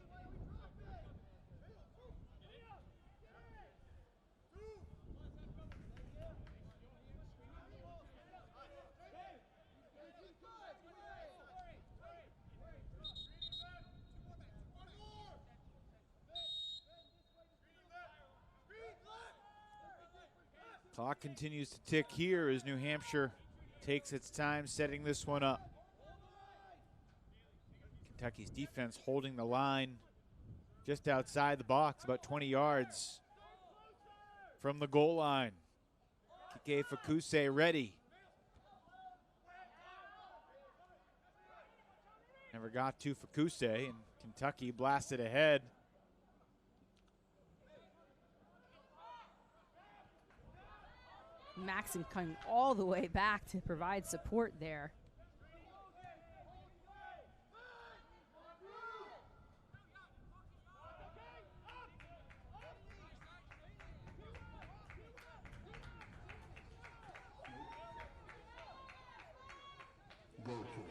Clock continues to tick here as New Hampshire takes its time setting this one up. Kentucky's defense holding the line just outside the box, about 20 yards from the goal line. Kike Fakuse ready. Never got to Fakuse, and Kentucky blasted ahead. Maxim coming all the way back to provide support there. Go kick.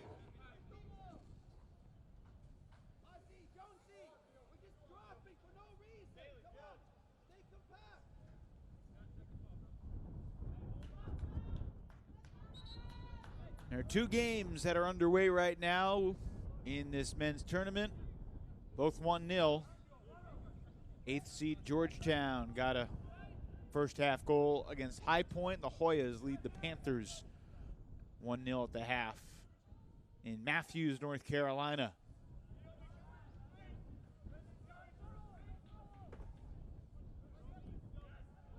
There are two games that are underway right now in this men's tournament, both 1-0. 8th seed Georgetown got a first half goal against High Point. The Hoyas lead the Panthers 1-0 at the half in Matthews, North Carolina.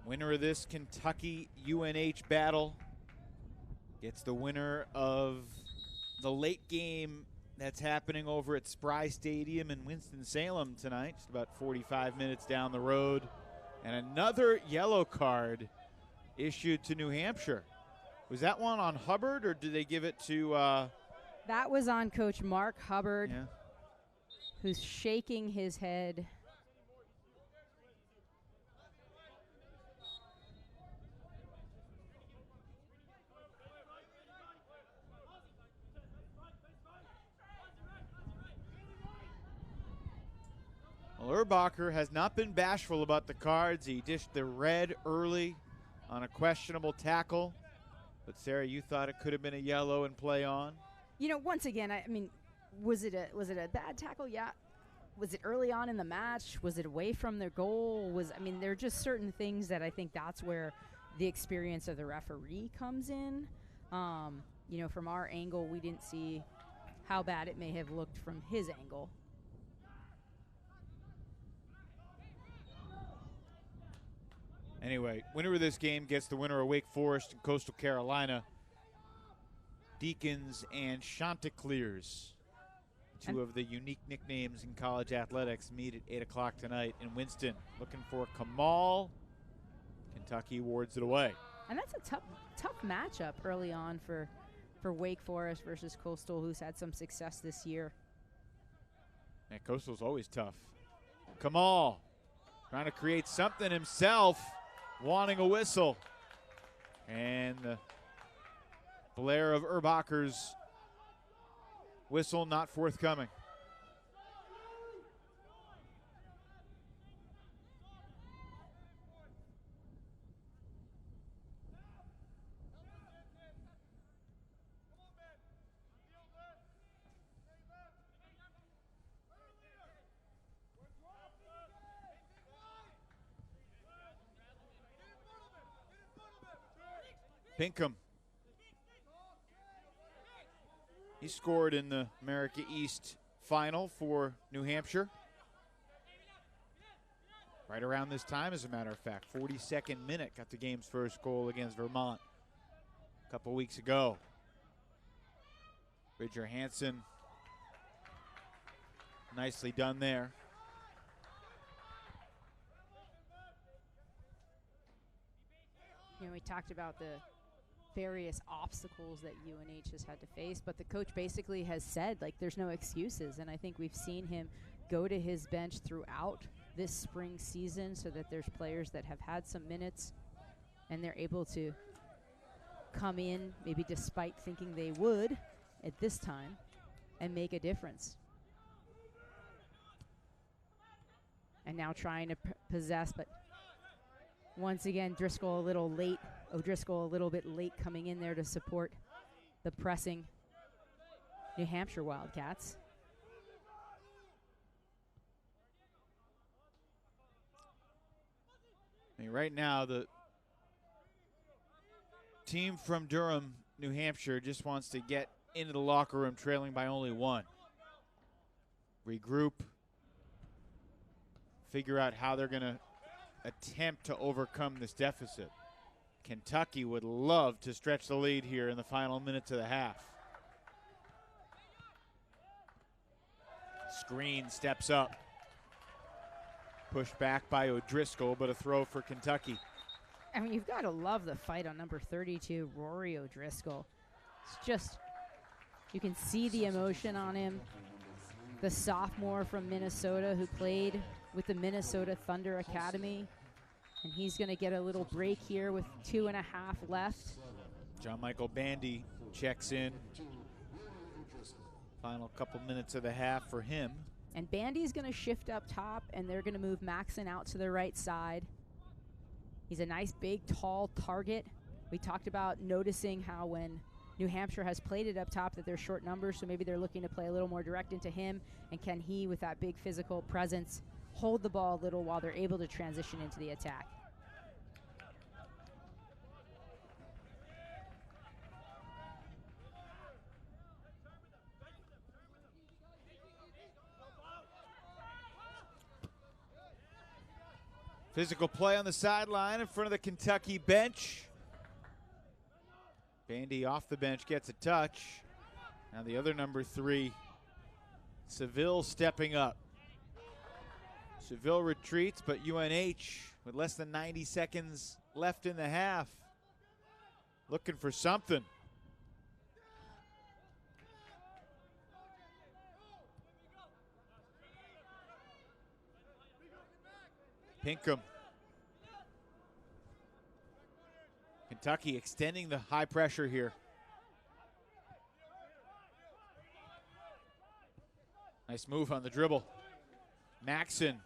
Winner of this Kentucky UNH battle gets the winner of the late game that's happening over at Spry Stadium in Winston-Salem tonight, just about 45 minutes down the road. And another yellow card issued to New Hampshire. Was that one on Hubbard, or did they give it to... That was on Coach Mark Hubbard, yeah, who's shaking his head. Well, Urbacher has not been bashful about the cards. He dished the red early on a questionable tackle. But, Sarah, you thought it could have been a yellow and play on? You know, once again, I mean, was it a bad tackle? Yeah. Was it early on in the match? Was it away from their goal? I mean, there are just certain things that I think that's where the experience of the referee comes in. You know, from our angle, we didn't see how bad it may have looked from his angle. Anyway, winner of this game gets the winner of Wake Forest and Coastal Carolina. Deacons and Chanticleers, two of the unique nicknames in college athletics, meet at 8 o'clock tonight in Winston. Looking for Kamal. Kentucky wards it away. And that's a tough matchup early on for Wake Forest versus Coastal, who's had some success this year. Man, Coastal's always tough. Kamal trying to create something himself, wanting a whistle. And the blare of Erbacher's whistle not forthcoming. Pinkham. He scored in the America East final for New Hampshire. Right around this time, as a matter of fact. 42nd minute, got the game's first goal against Vermont a couple weeks ago. Bridger Hansen, nicely done there. You know, we talked about the various obstacles that UNH has had to face, but the coach basically has said, like, there's no excuses, and I think we've seen him go to his bench throughout this spring season so that there's players that have had some minutes and they're able to come in, maybe despite thinking they would at this time, and make a difference. And now trying to possess, but once again, Driscoll a little late. O'Driscoll a little bit late coming in there to support the pressing New Hampshire Wildcats. I mean, right now, the team from Durham, New Hampshire, just wants to get into the locker room trailing by only one. Regroup, figure out how they're going to attempt to overcome this deficit. Kentucky would love to stretch the lead here in the final minutes of the half. Screen steps up. Pushed back by O'Driscoll, but a throw for Kentucky. I mean, you've got to love the fight on number 32, Rory O'Driscoll. It's just, you can see the emotion on him. The sophomore from Minnesota who played with the Minnesota Thunder Academy. And he's going to get a little break here with 2.5 left. John Michael Bandy checks in. Final couple minutes of the half for him. And Bandy's going to shift up top, and they're going to move Maxon out to the right side. He's a nice, big, tall target. We talked about noticing how when New Hampshire has played it up top that they're short numbers, so maybe they're looking to play a little more direct into him. And can he, with that big physical presence, hold the ball a little while they're able to transition into the attack? Physical play on the sideline in front of the Kentucky bench. Bandy off the bench gets a touch. Now the other number 3, Seville stepping up. Seville retreats, but UNH with less than 90 seconds left in the half, looking for something. Pinkham. Kentucky extending the high pressure here. Nice move on the dribble. Maxon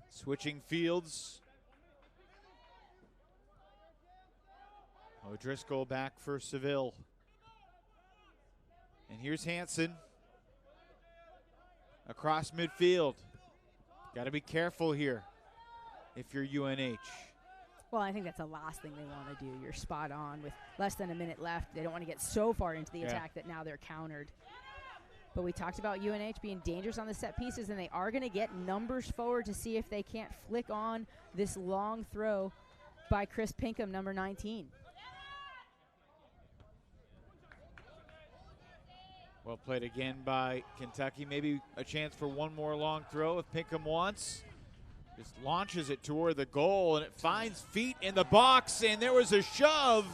switching fields. O'Driscoll back for Seville. And here's Hansen across midfield. Got to be careful here if you're UNH. Well, I think that's the last thing they want to do. You're spot on. With less than a minute left, they don't want to get so far into the attack that now they're countered. But we talked about UNH being dangerous on the set pieces, and they are going to get numbers forward to see if they can't flick on this long throw by Chris Pinkham, number 19. Well played again by Kentucky. Maybe a chance for one more long throw if Pinkham wants. Just launches it toward the goal, and it finds feet in the box, and there was a shove,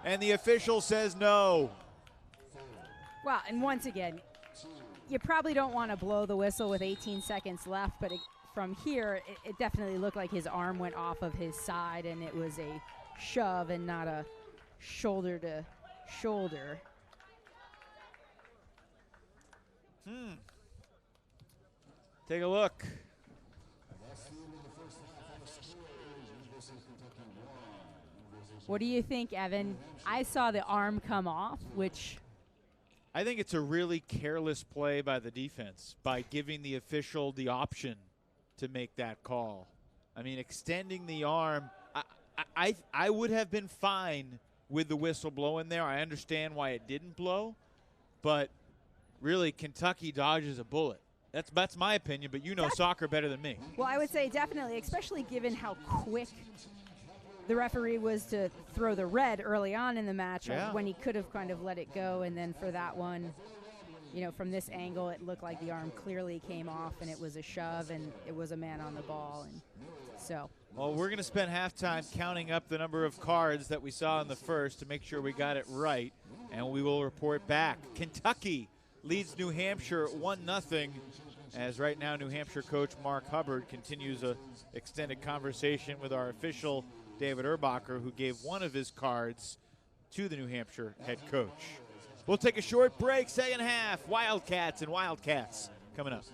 and the official says no. Well, and once again, you probably don't want to blow the whistle with 18 seconds left, but from here, it definitely looked like his arm went off of his side, and it was a shove and not a shoulder to shoulder. Take a look. What do you think, Evan? I saw the arm come off, which I think it's a really careless play by the defense by giving the official the option to make that call. I mean, extending the arm, I would have been fine with the whistle blowing there. I understand why it didn't blow, but really Kentucky dodges a bullet. That's my opinion, but you know soccer better than me. Well, I would say definitely, especially given how quick the referee was to throw the red early on in the match when he could have kind of let it go. And then for that one, you know, from this angle, it looked like the arm clearly came off and it was a shove and it was a man on the ball. And so. Well, we're going to spend halftime counting up the number of cards that we saw in the first to make sure we got it right, and we will report back. Kentucky leads New Hampshire 1-0, as right now New Hampshire coach Mark Hubbard continues an extended conversation with our official David Erbacher, who gave one of his cards to the New Hampshire head coach. We'll take a short break, second half, Wildcats and Wildcats coming up.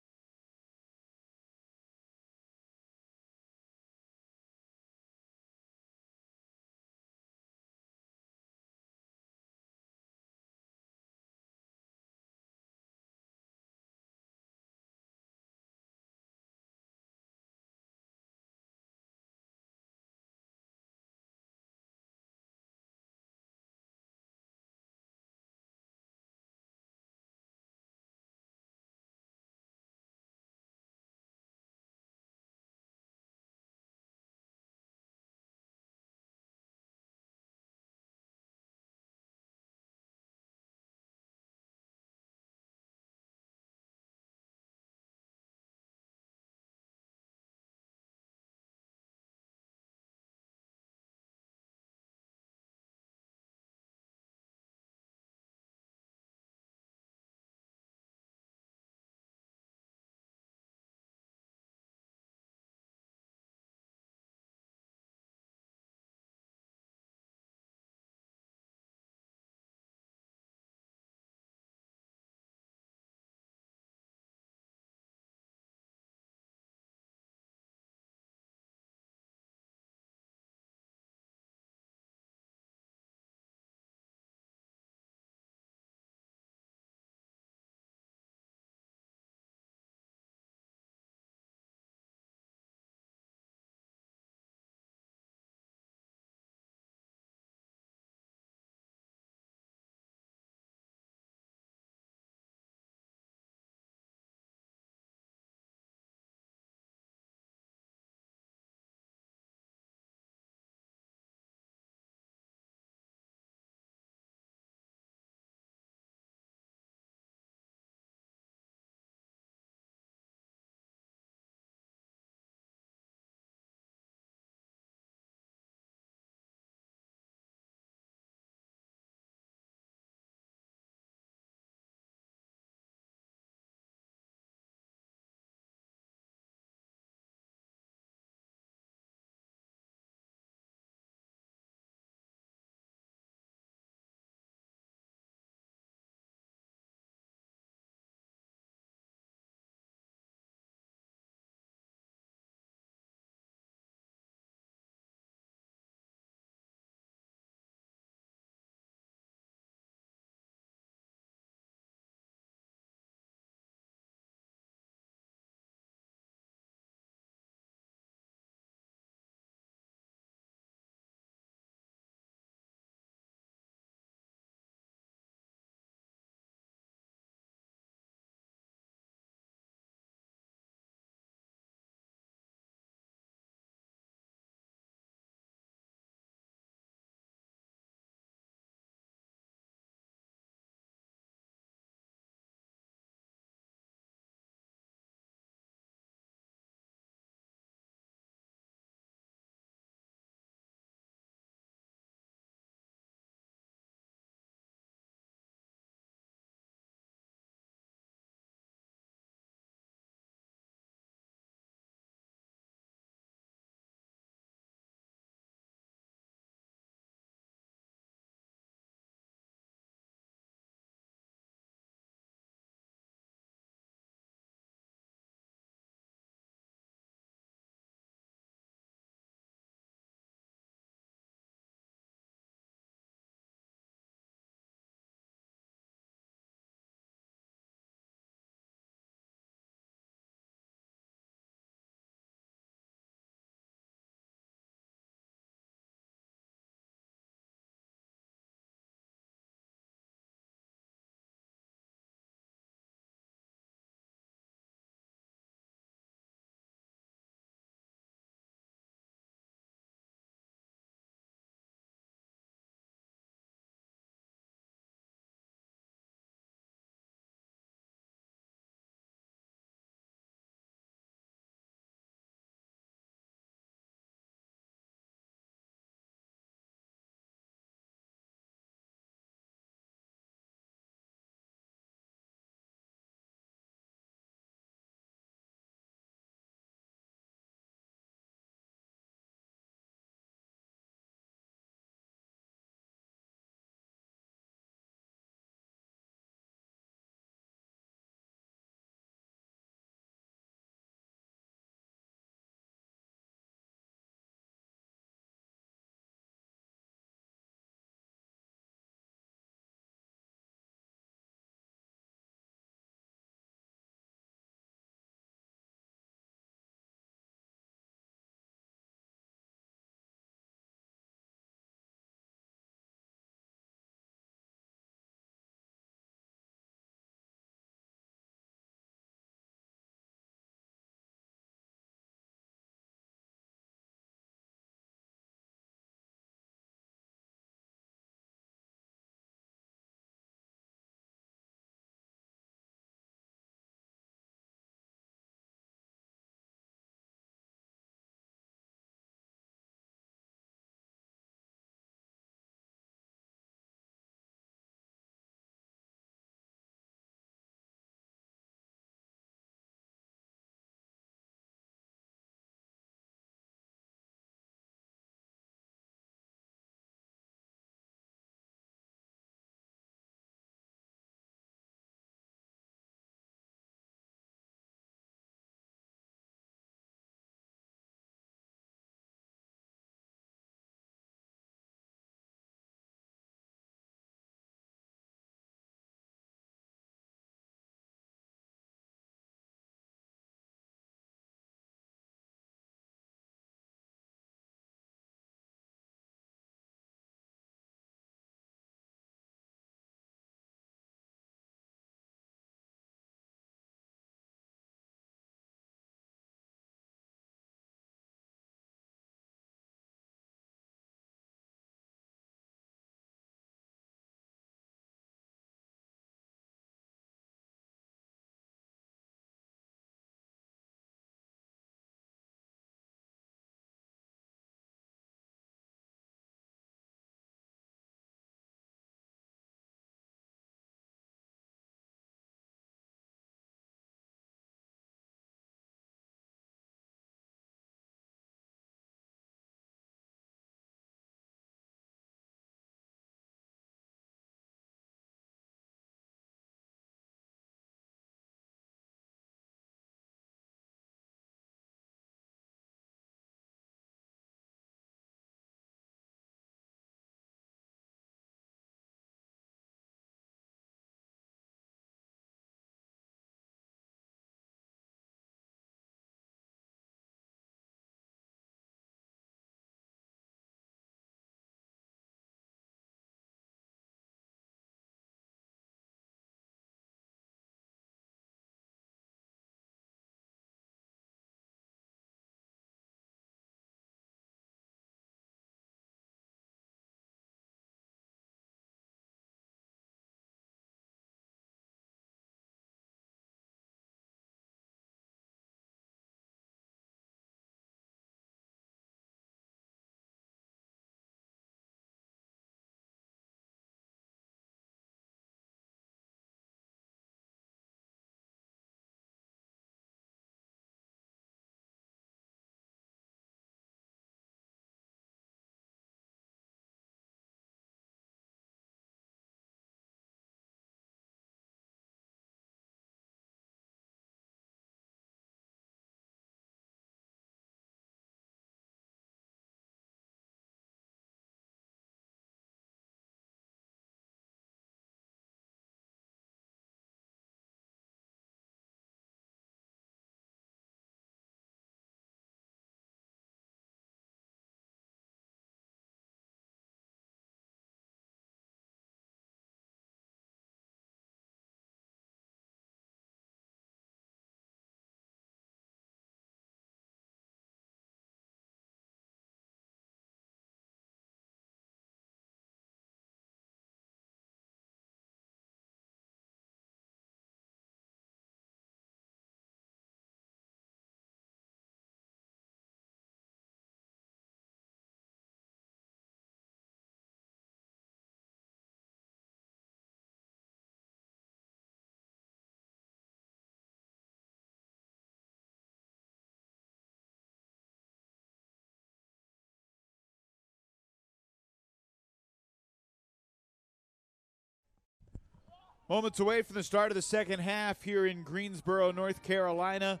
Moments away from the start of the second half here in Greensboro, North Carolina.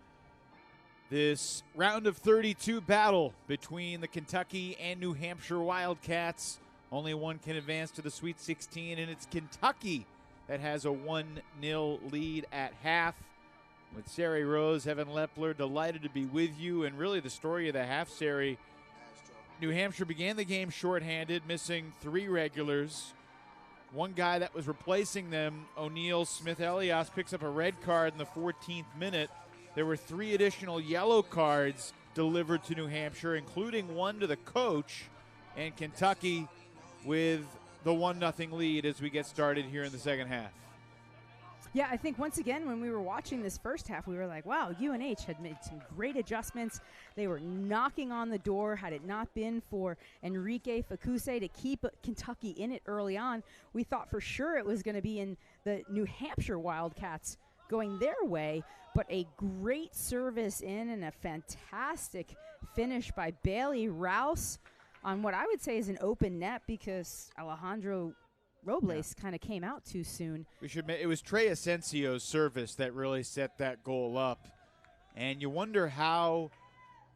This round of 32 battle between the Kentucky and New Hampshire Wildcats. Only one can advance to the Sweet 16, and it's Kentucky that has a 1-0 lead at half. With Sari Rose, Evan Lepler, delighted to be with you. And really the story of the half, Sari, New Hampshire began the game shorthanded, missing 3 regulars. One guy that was replacing them, O'Neal Smith Elias, picks up a red card in the 14th minute. There were 3 additional yellow cards delivered to New Hampshire, including one to the coach, and Kentucky with the 1-0 lead as we get started here in the second half. Yeah, I think once again when we were watching this first half, we were like, wow, UNH had made some great adjustments. They were knocking on the door. Had it not been for Enrique Fakuse to keep Kentucky in it early on, we thought for sure it was going to be in the New Hampshire Wildcats going their way. But a great service in and a fantastic finish by Bailey Rouse on what I would say is an open net because Alejandro Robles kind of came out too soon. It was Trey Asencio's service that really set that goal up. And you wonder how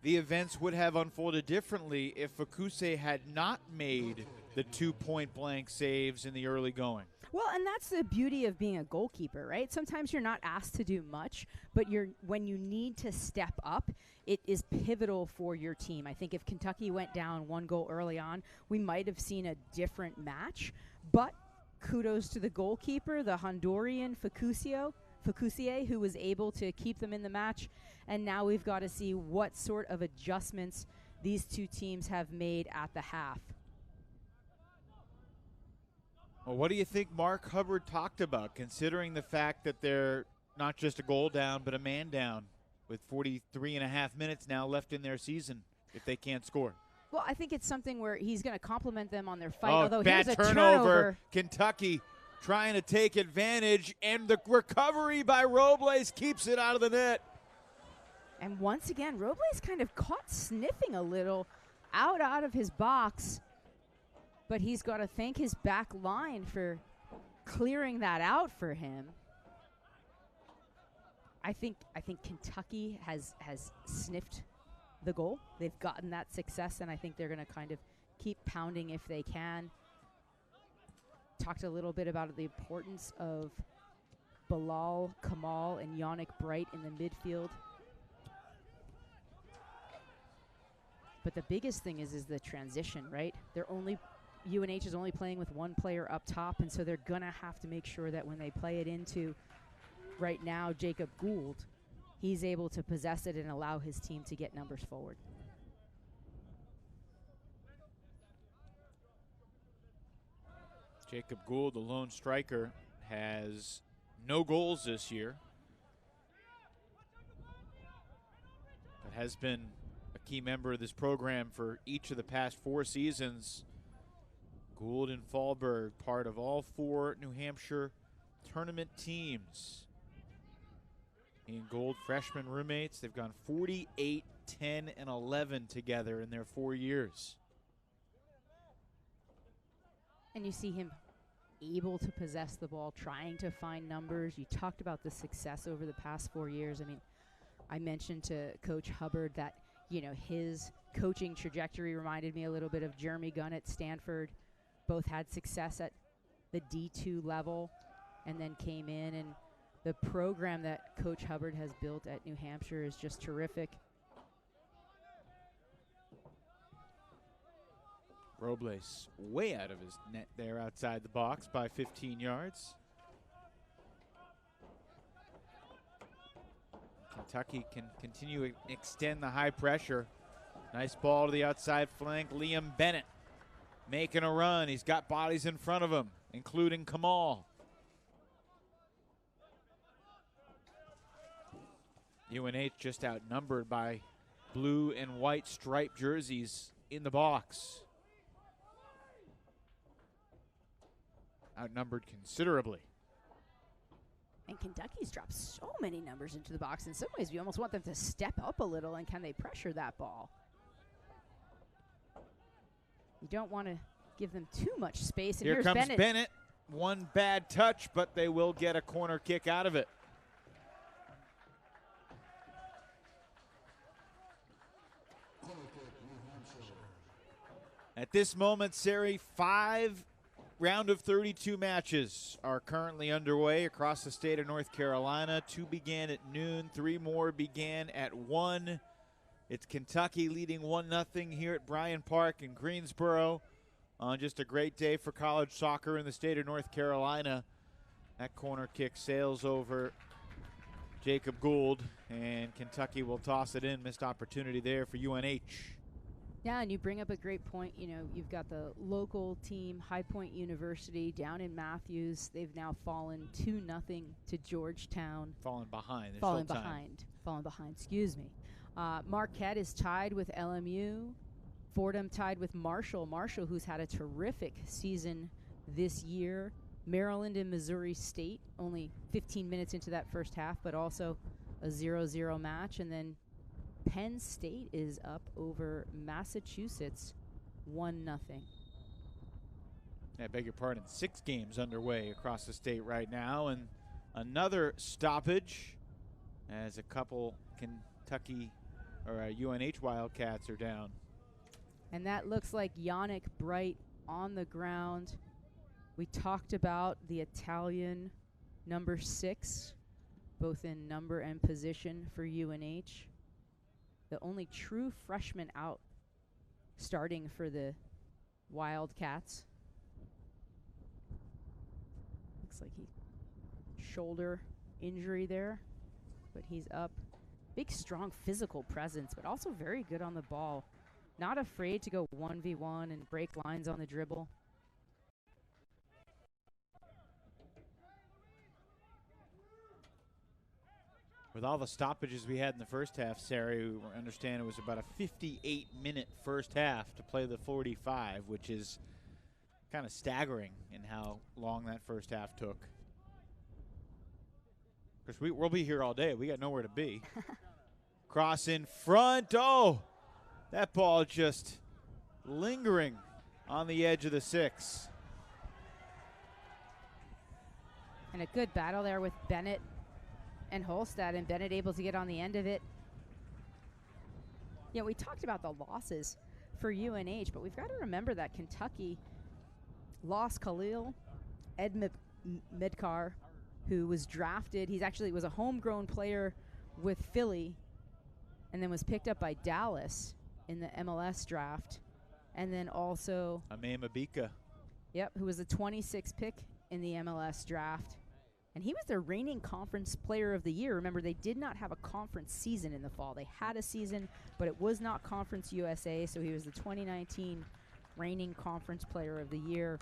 the events would have unfolded differently if Fakuse had not made the 2 point-blank saves in the early going. Well, and that's the beauty of being a goalkeeper, right? Sometimes you're not asked to do much, but when you need to step up, it is pivotal for your team. I think if Kentucky went down 1 goal early on, we might have seen a different match. But kudos to the goalkeeper, the Honduran Facusie, who was able to keep them in the match. And now we've got to see what sort of adjustments these two teams have made at the half. Well, what do you think Mark Hubbard talked about, considering the fact that they're not just a goal down, but a man down with 43.5 minutes now left in their season if they can't score? Well, I think it's something where he's going to compliment them on their fight. Oh, although bad here's a turnover. Kentucky trying to take advantage, and the recovery by Robles keeps it out of the net. And once again, Robles kind of caught sniffing a little out of his box. But he's got to thank his back line for clearing that out for him. I think Kentucky has sniffed the goal. They've gotten that success, and I think they're going to kind of keep pounding if they can. Talked a little bit about the importance of Bilal Kamal and Yannick Bright in the midfield. But the biggest thing is the transition, right? UNH is only playing with one player up top, and so they're going to have to make sure that when they play it into, right now, Jacob Gould, he's able to possess it and allow his team to get numbers forward. Jacob Gould, the lone striker, has no goals this year, but has been a key member of this program for each of the past 4 seasons. Gould and Fallberg, part of all 4 New Hampshire tournament teams. He and Gould, freshman roommates. They've gone 48, 10, and 11 together in their 4 years. And you see him able to possess the ball, trying to find numbers. You talked about the success over the past 4 years. I mean, I mentioned to Coach Hubbard that, his coaching trajectory reminded me a little bit of Jeremy Gunn at Stanford. Both had success at the D2 level and then came in, and the program that Coach Hubbard has built at New Hampshire is just terrific. Robles way out of his net there outside the box by 15 yards. Kentucky can continue to extend the high pressure. Nice ball to the outside flank. Liam Bennett making a run. He's got bodies in front of him, including Kamal. UNH just outnumbered by blue and white striped jerseys in the box. Outnumbered considerably. And Kentucky's dropped so many numbers into the box. In some ways, we almost want them to step up a little, and can they pressure that ball? You don't want to give them too much space. And Here here's comes Bennett. one bad touch, but they will get a corner kick out of it. At this moment, Sari, 5 round of 32 matches are currently underway across the state of North Carolina. 2 began at noon, 3 more began at 1. It's Kentucky leading 1-0 here at Bryan Park in Greensboro on just a great day for college soccer in the state of North Carolina. That corner kick sails over Jacob Gould, and Kentucky will toss it in. Missed opportunity there for UNH. Yeah, and you bring up a great point. You know, you've got the local team, High Point University, down in Matthews. They've now fallen 2-0 to Georgetown. Fallen behind. Fallen behind, excuse me. Marquette is tied with LMU. Fordham tied with Marshall. Marshall, who's had a terrific season this year. Maryland and Missouri State, only 15 minutes into that first half, but also a 0-0 match. And then Penn State is up over Massachusetts 1-0. I beg your pardon, 6 games underway across the state right now, and another stoppage as a couple Kentucky or UNH Wildcats are down. And that looks like Yannick Bright on the ground. We talked about the Italian number 6, both in number and position for UNH. The only true freshman out starting for the Wildcats. Looks like he shoulder injury there, but he's up. Big, strong physical presence, but also very good on the ball. Not afraid to go 1v1 and break lines on the dribble. With all the stoppages we had in the first half, Sarah, we understand it was about a 58-minute first half to play the 45, which is kind of staggering in how long that first half took. Because we'll be here all day. We got nowhere to be. Cross in front. Oh, that ball just lingering on the edge of the 6. And a good battle there with Bennett and Holstad, and Bennett able to get on the end of it. Yeah, we talked about the losses for UNH, but we've got to remember that Kentucky lost Khalil Medkar, who was drafted. He's actually was a homegrown player with Philly and then was picked up by Dallas in the MLS draft. And then also Ame Mabika. Yep, who was the 26th pick in the MLS draft. And he was their reigning conference player of the year. Remember, they did not have a conference season in the fall. They had a season, but it was not Conference USA, so he was the 2019 reigning conference player of the year.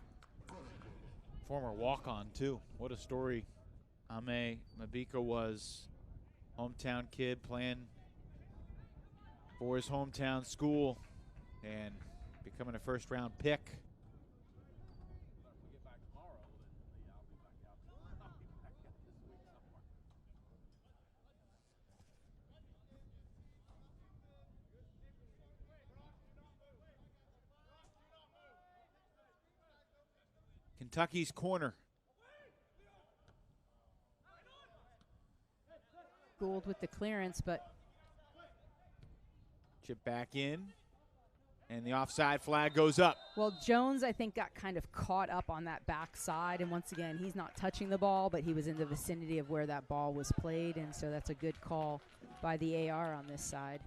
Former walk-on, too. What a story Ame Mabika was. Hometown kid playing for his hometown school and becoming a first-round pick. Kentucky's corner. Gould with the clearance, but chip back in, and the offside flag goes up. Well, Jones, I think, got kind of caught up on that backside, and once again, he's not touching the ball, but he was in the vicinity of where that ball was played, and so that's a good call by the AR on this side.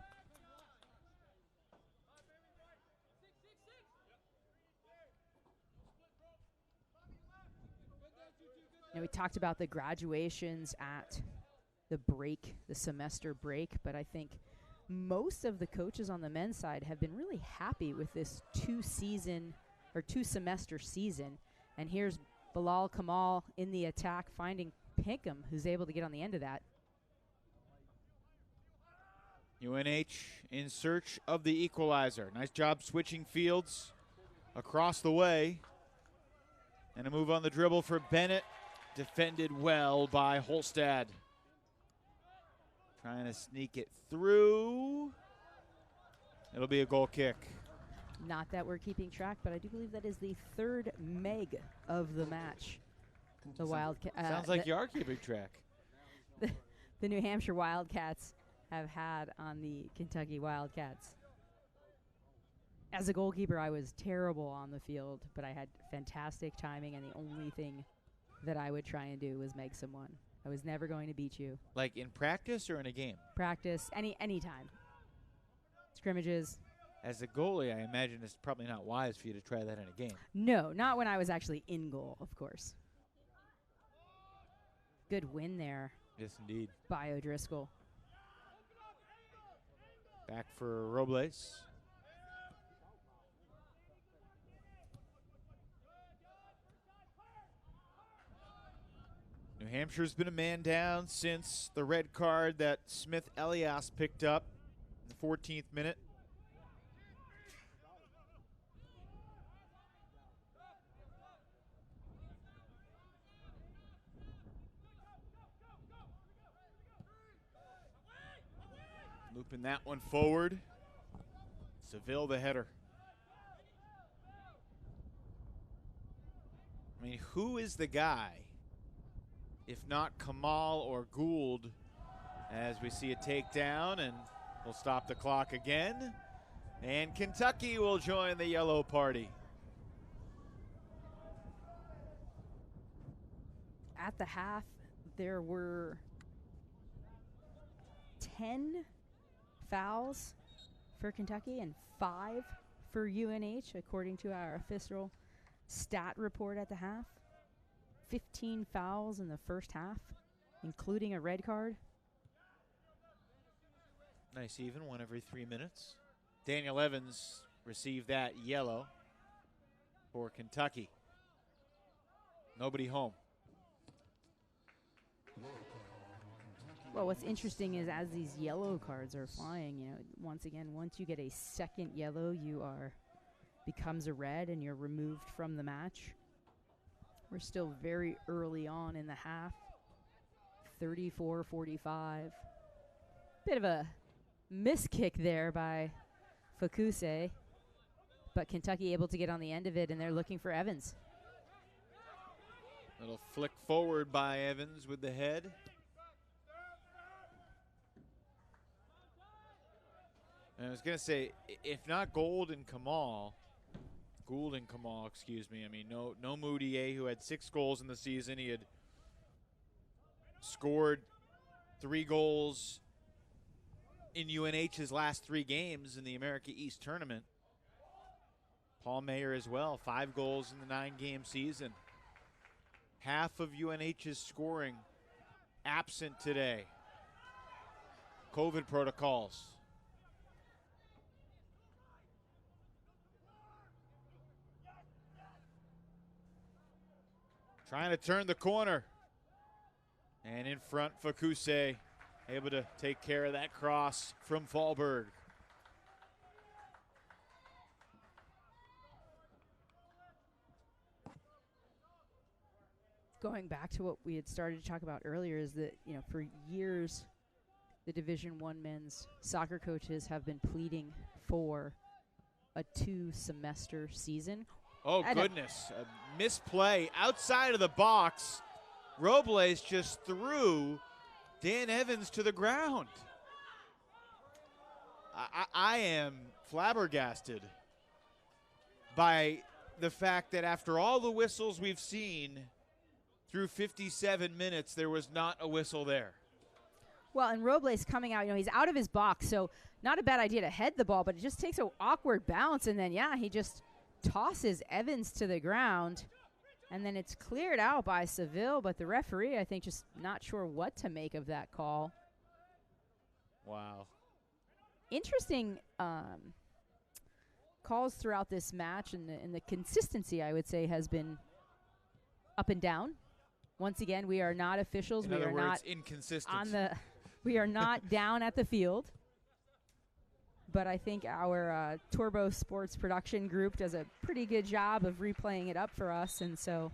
Now, we talked about the graduations at the break, the semester break, but I think most of the coaches on the men's side have been really happy with this 2-semester season. And here's Bilal Kamal in the attack, finding Pinkham, who's able to get on the end of that. UNH in search of the equalizer. Nice job switching fields across the way. And a move on the dribble for Bennett. Defended well by Holstad. Trying to sneak it through. It'll be a goal kick. Not that we're keeping track, but I do believe that is the 3rd meg of the match the Wildcats. Sounds like you are keeping track. The New Hampshire Wildcats have had on the Kentucky Wildcats. As a goalkeeper, I was terrible on the field, but I had fantastic timing, and the only thing that I would try and do was make someone. I was never going to beat you. Like in practice or in a game? Practice, any time. Scrimmages. As a goalie, I imagine it's probably not wise for you to try that in a game. No, not when I was actually in goal, of course. Good win there Yes, indeed. by O'Driscoll. Back for Robles. New Hampshire's been a man down since the red card that Smith Elias picked up in the 14th minute. Looping that one forward. Seville the header. I mean, who is the guy, if not Kamal or Gould, as we see a takedown, and we'll stop the clock again. And Kentucky will join the yellow party. At the half, there were 10 fouls for Kentucky and 5 for UNH, according to our official stat report at the half. 15 fouls in the first half, including a red card. Nice even, one every 3 minutes. Daniel Evans received that yellow for Kentucky. Nobody home. Well, what's interesting is as these yellow cards are flying, you know, once again, once you get a second yellow, becomes a red and you're removed from the match. We're still very early on in the half. 34-45. Bit of a miss kick there by Fakuse, but Kentucky able to get on the end of it, and they're looking for Evans. Little flick forward by Evans with the head. And I was going to say, if not Gould and Kamal, excuse me. I mean, no Moutier, who had 6 goals in the season. He had scored 3 goals in UNH's last 3 games in the America East tournament. Paul Mayer as well, 5 goals in the 9-game season. Half of UNH's scoring absent today. COVID protocols. Trying to turn the corner. And in front, Fakuse able to take care of that cross from Fallberg. Going back to what we had started to talk about earlier is that, you know, for years, the Division I men's soccer coaches have been pleading for a 2-semester season. Oh, goodness. A misplay outside of the box. Robles just threw Dan Evans to the ground. I am flabbergasted by the fact that after all the whistles we've seen through 57 minutes, there was not a whistle there. Well, and Robles coming out, you know, he's out of his box, so not a bad idea to head the ball, but it just takes an awkward bounce, and then, yeah, he just tosses Evans to the ground, and then it's cleared out by Seville, but the referee, I think, just not sure what to make of that call. Wow. Interesting calls throughout this match, and the consistency, I would say, has been up and down. Once again, we are not officials. In we other are words, not inconsistent. We are not down at the field. But I think our Turbo Sports production group does a pretty good job of replaying it up for us, and so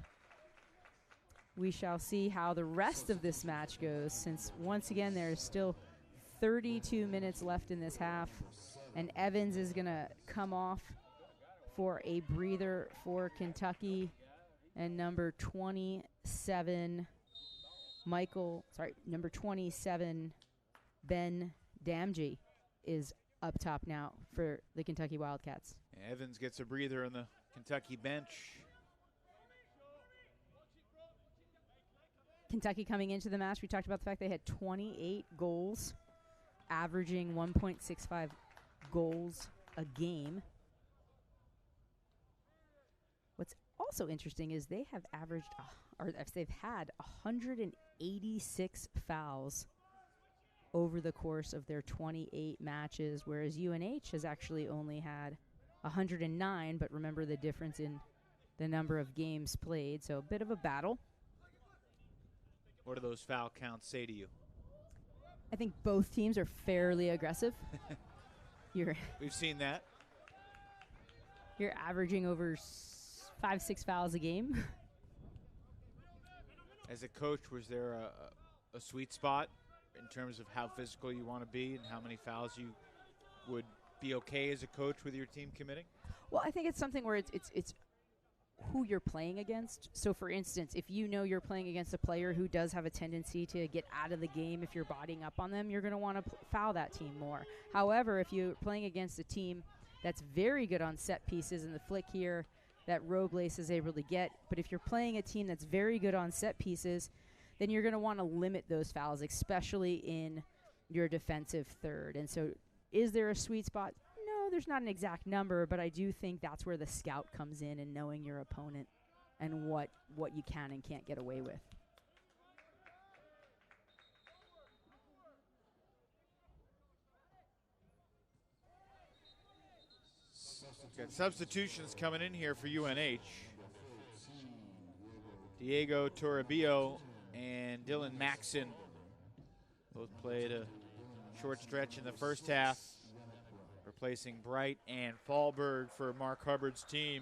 we shall see how the rest of this match goes, since once again there's still 32 minutes left in this half, and Evans is going to come off for a breather for Kentucky, and number 20, number 27, Ben Damji is up top now for the Kentucky Wildcats. Evans gets a breather on the Kentucky bench. Kentucky coming into the match, we talked about the fact they had 28 goals, averaging 1.65 goals a game. What's also interesting is they have averaged, they've had 186 fouls over the course of their 28 matches, whereas UNH has actually only had 109, but remember the difference in the number of games played, so a bit of a battle. What do those foul counts say to you? I think both teams are fairly aggressive. We've seen that. You're averaging over 5-6 fouls a game. As a coach, was there a sweet spot in terms of how physical you want to be and how many fouls you would be okay as a coach with your team committing? Well, I think it's something where it's who you're playing against. So, for instance, if you know you're playing against a player who does have a tendency to get out of the game if you're bodying up on them, you're going to want to foul that team more. However, if you're playing against a team that's very good on set pieces, and the flick here that Robles is able to get, but if you're playing a team that's very good on set pieces, then you're going to want to limit those fouls, especially in your defensive third. And so is there a sweet spot? No, there's not an exact number, but I do think that's where the scout comes in and knowing your opponent and what you can and can't get away with. Got substitutions coming in here for UNH. Diego Toribio and Dylan Maxson both played a short stretch in the first half, replacing Bright and Fallberg for Mark Hubbard's team.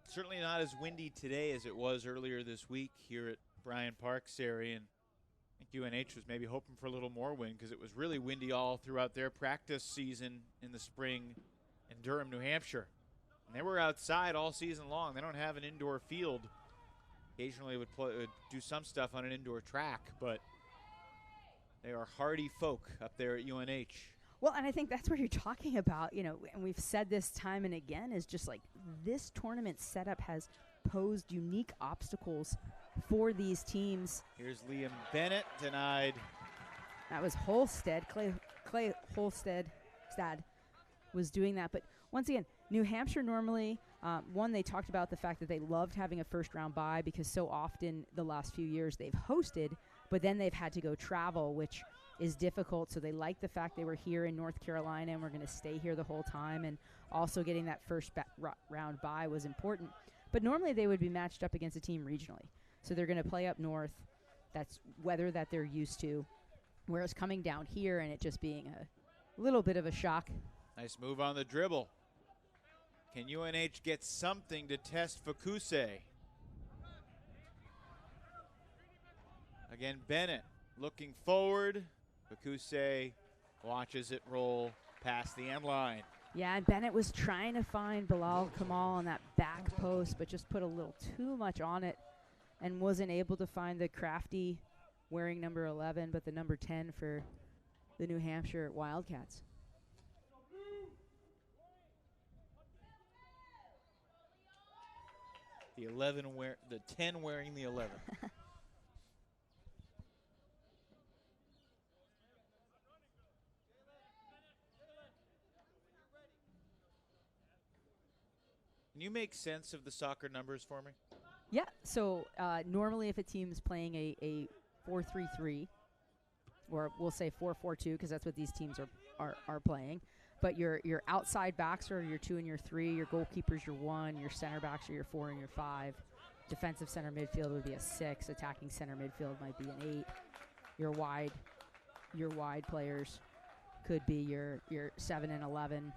Certainly not as windy today as it was earlier this week here at Bryant Park's area, and I think UNH was maybe hoping for a little more wind because it was really windy all throughout their practice season in the spring in Durham, New Hampshire. And they were outside all season long. They don't have an indoor field. Occasionally would do some stuff on an indoor track, but they are hardy folk up there at UNH. Well, and I think that's what you're talking about, and we've said this time and again, is just like this tournament setup has posed unique obstacles for these teams. Here's Liam Bennett denied. That was Holstead. Clay Holstead was doing that. But once again, New Hampshire normally, they talked about the fact that they loved having a first-round bye because so often the last few years they've hosted, but then they've had to go travel, which is difficult. So they like the fact they were here in North Carolina and we're going to stay here the whole time. And also getting that first round bye was important. But normally they would be matched up against a team regionally. So they're going to play up north. That's weather that they're used to. Whereas coming down here and it just being a little bit of a shock. Nice move on the dribble. Can UNH get something to test Fakuse? Again, Bennett looking forward. Fakuse watches it roll past the end line. Yeah, and Bennett was trying to find Bilal Kamal on that back post, but just put a little too much on it and wasn't able to find the crafty wearing number 11, but the number 10 for the New Hampshire Wildcats. The 10 wearing the 11. Can you make sense of the soccer numbers for me? Yeah, so normally if a team's playing a 4-3-3, or we'll say 4-4-2 because that's what these teams are playing, but your outside backs are your 2 and your 3, your goalkeepers your 1, your center backs are your 4 and your 5, defensive center midfield would be a 6, attacking center midfield might be an 8, your wide players could be your 7 and 11,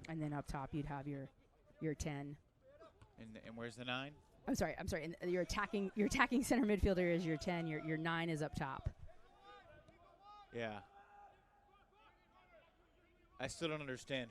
and then up top you'd have your 10. And where's the 9? I'm sorry. And your attacking center midfielder is your 10. Your 9 is up top. Yeah. I still don't understand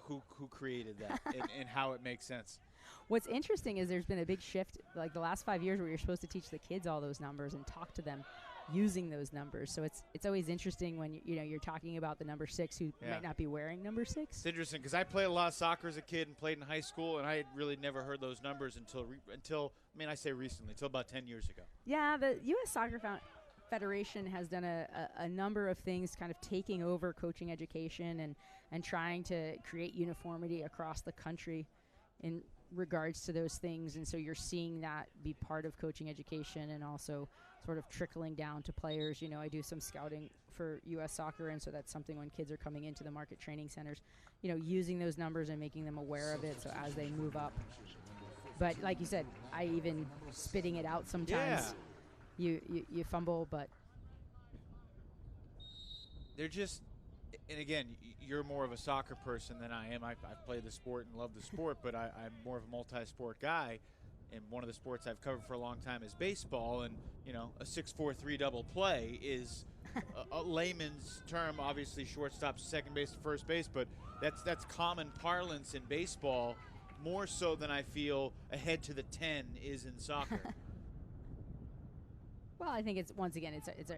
who created that and how it makes sense. What's interesting is there's been a big shift, like the last 5 years, where you're supposed to teach the kids all those numbers and talk to them using those numbers. So it's always interesting when you're talking about the number 6 who might not be wearing number 6. It's interesting because I played a lot of soccer as a kid and played in high school, and I had really never heard those numbers until I say recently, until about 10 years ago. Yeah, the U.S. Soccer Federation has done a number of things, kind of taking over coaching education and trying to create uniformity across the country in regards to those things. And so you're seeing that be part of coaching education and also sort of trickling down to players. I do some scouting for U.S. Soccer, and so that's something when kids are coming into the market training centers, using those numbers and making them aware of it so as they move up. But like you said, I even spitting it out sometimes. You fumble, but they're just, and again, you're more of a soccer person than I am. I've played the sport and love the sport, but I'm more of a multi-sport guy. And one of the sports I've covered for a long time is baseball, and a 6-4-3 double play is a layman's term. Obviously, shortstop, second base, to first base, but that's common parlance in baseball, more so than I feel ahead to the 10 is in soccer. Well, I think it's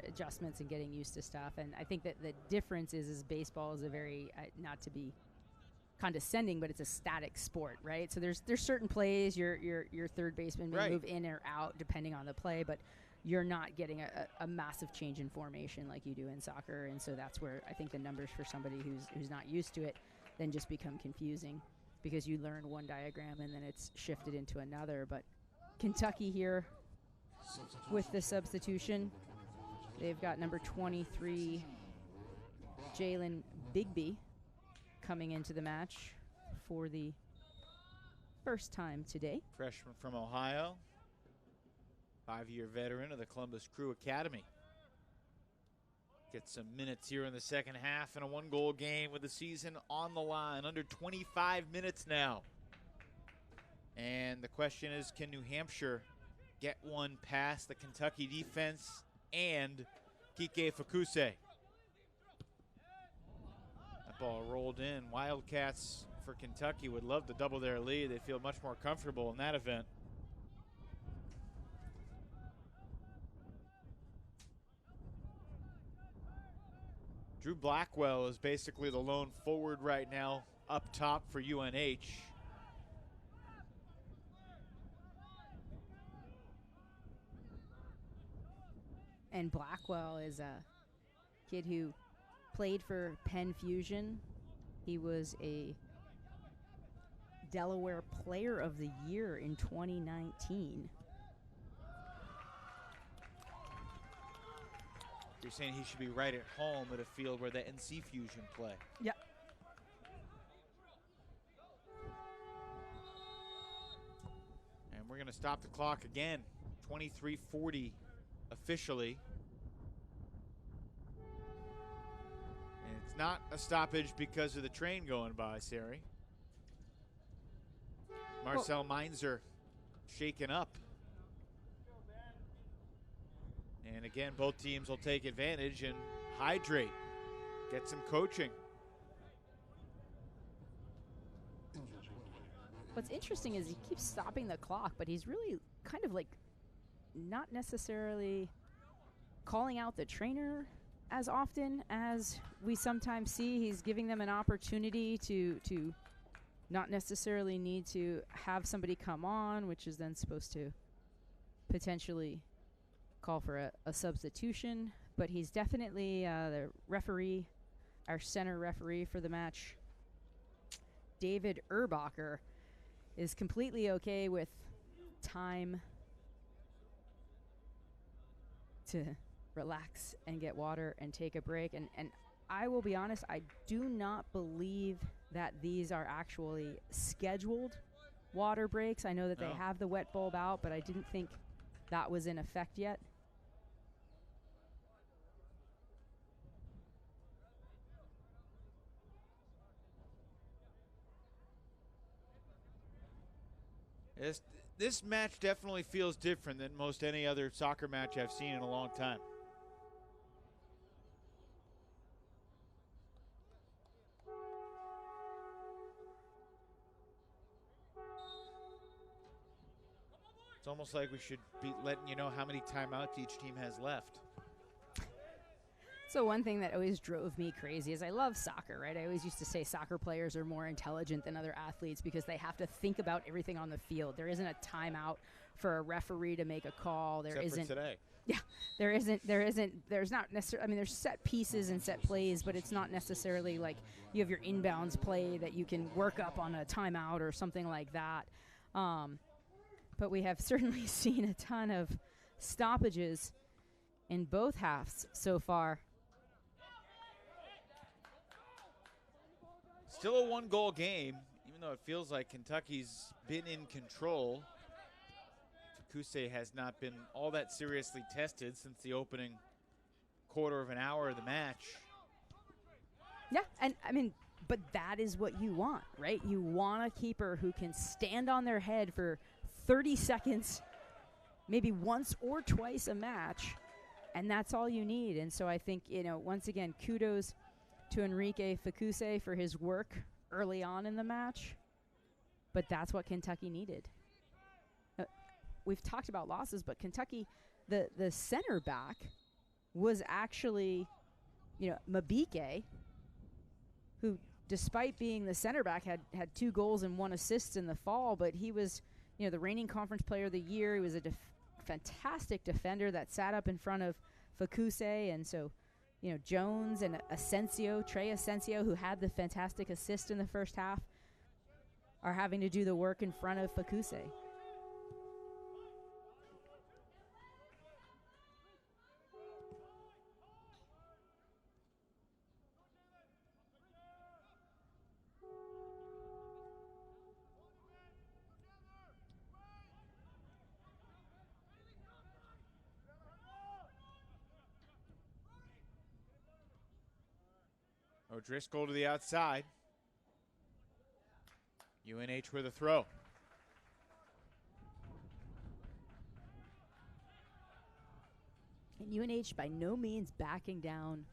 adjustments and getting used to stuff, and I think that the difference is baseball is a very not to be condescending, but it's a static sport, right? So there's certain plays your third baseman may move in or out depending on the play, but you're not getting a massive change in formation like you do in soccer, and so that's where I think the numbers for somebody who's not used to it then just become confusing because you learn one diagram and then it's shifted into another. But Kentucky here with the substitution, they've got number 23 Jalen Bigby coming into the match for the first time today. Freshman from Ohio, 5-year veteran of the Columbus Crew Academy. Gets some minutes here in the second half in a 1-goal game with the season on the line. Under 25 minutes now. And the question is, can New Hampshire get one past the Kentucky defense and Kike Fukuse? That ball rolled in. Wildcats for Kentucky would love to double their lead. They feel much more comfortable in that event. Drew Blackwell is basically the lone forward right now up top for UNH. And Blackwell is a kid who played for Penn Fusion. He was a Delaware Player of the Year in 2019. You're saying he should be right at home at a field where the NC Fusion play. Yep. And we're going to stop the clock again. 23:40 officially. And it's not a stoppage because of the train going by, Sari. Marcel Meinzer shaken up. And again, both teams will take advantage and hydrate, get some coaching. What's interesting is he keeps stopping the clock, but he's really kind of like not necessarily calling out the trainer as often as we sometimes see. He's giving them an opportunity to not necessarily need to have somebody come on, which is then supposed to potentially call for a substitution. But he's definitely the referee, our center referee for the match. David Erbacher is completely okay with time to relax and get water and take a break. And I will be honest, I do not believe that these are actually scheduled water breaks. I know that they have the wet bulb out, but I didn't think that was in effect yet. This match definitely feels different than most any other soccer match I've seen in a long time. It's almost like we should be letting you know how many timeouts each team has left. So one thing that always drove me crazy is I love soccer, right? I always used to say soccer players are more intelligent than other athletes because they have to think about everything on the field. There isn't a timeout for a referee to make a call. There Except isn't for today. Yeah, there's not necessarily, I mean, there's set pieces and set plays, but it's not necessarily like you have your inbounds play that you can work up on a timeout or something like that. But we have certainly seen a ton of stoppages in both halves so far. Still a one-goal game, even though it feels like Kentucky's been in control. Fakuse has not been all that seriously tested since the opening quarter of an hour of the match. Yeah, and I mean, but that is what you want, right? You want a keeper who can stand on their head for 30 seconds, maybe once or twice a match, and that's all you need. And so I think, you know, once again, kudos to Enrique Fakuse for his work early on in the match, but that's what Kentucky needed. We've talked about losses, but Kentucky, the center back was actually, you know, Mabike, who, despite being the center back, had 2 goals and 1 assist in the fall, but he was, you know, the reigning conference player of the year. He was a fantastic defender that sat up in front of Fakuse, and so, you know, Jones and Trey Asensio, who had the fantastic assist in the first half, are having to do the work in front of Fakuse. O'Driscoll to the outside. UNH with a throw. And UNH by no means backing down,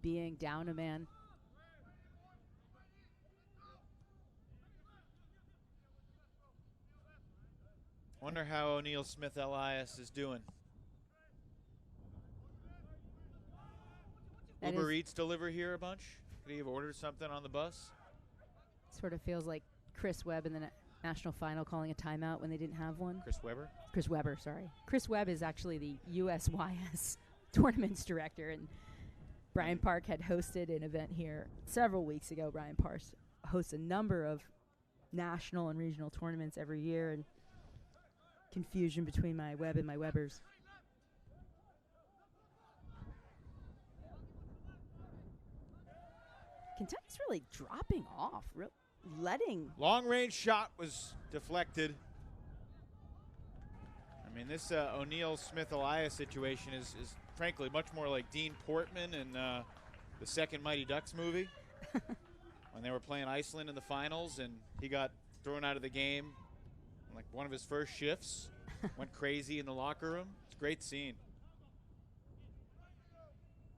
being down a man. Wonder how O'Neal Smith Elias is doing. Uber Eats deliver here a bunch? Could he have ordered something on the bus? Sort of feels like Chris Webb in the national final calling a timeout when they didn't have one. Chris Webber? Chris Webber, sorry. Chris Webb is actually the USYS tournaments director, and Brian Park had hosted an event here several weeks ago. Brian Park hosts a number of national and regional tournaments every year, and confusion between my Webb and my Webbers. Kentucky's really dropping off, letting. Long range shot was deflected. I mean, this O'Neal Smith Elias situation is frankly much more like Dean Portman in the second Mighty Ducks movie when they were playing Iceland in the finals and he got thrown out of the game on like one of his first shifts, went crazy in the locker room. It's a great scene.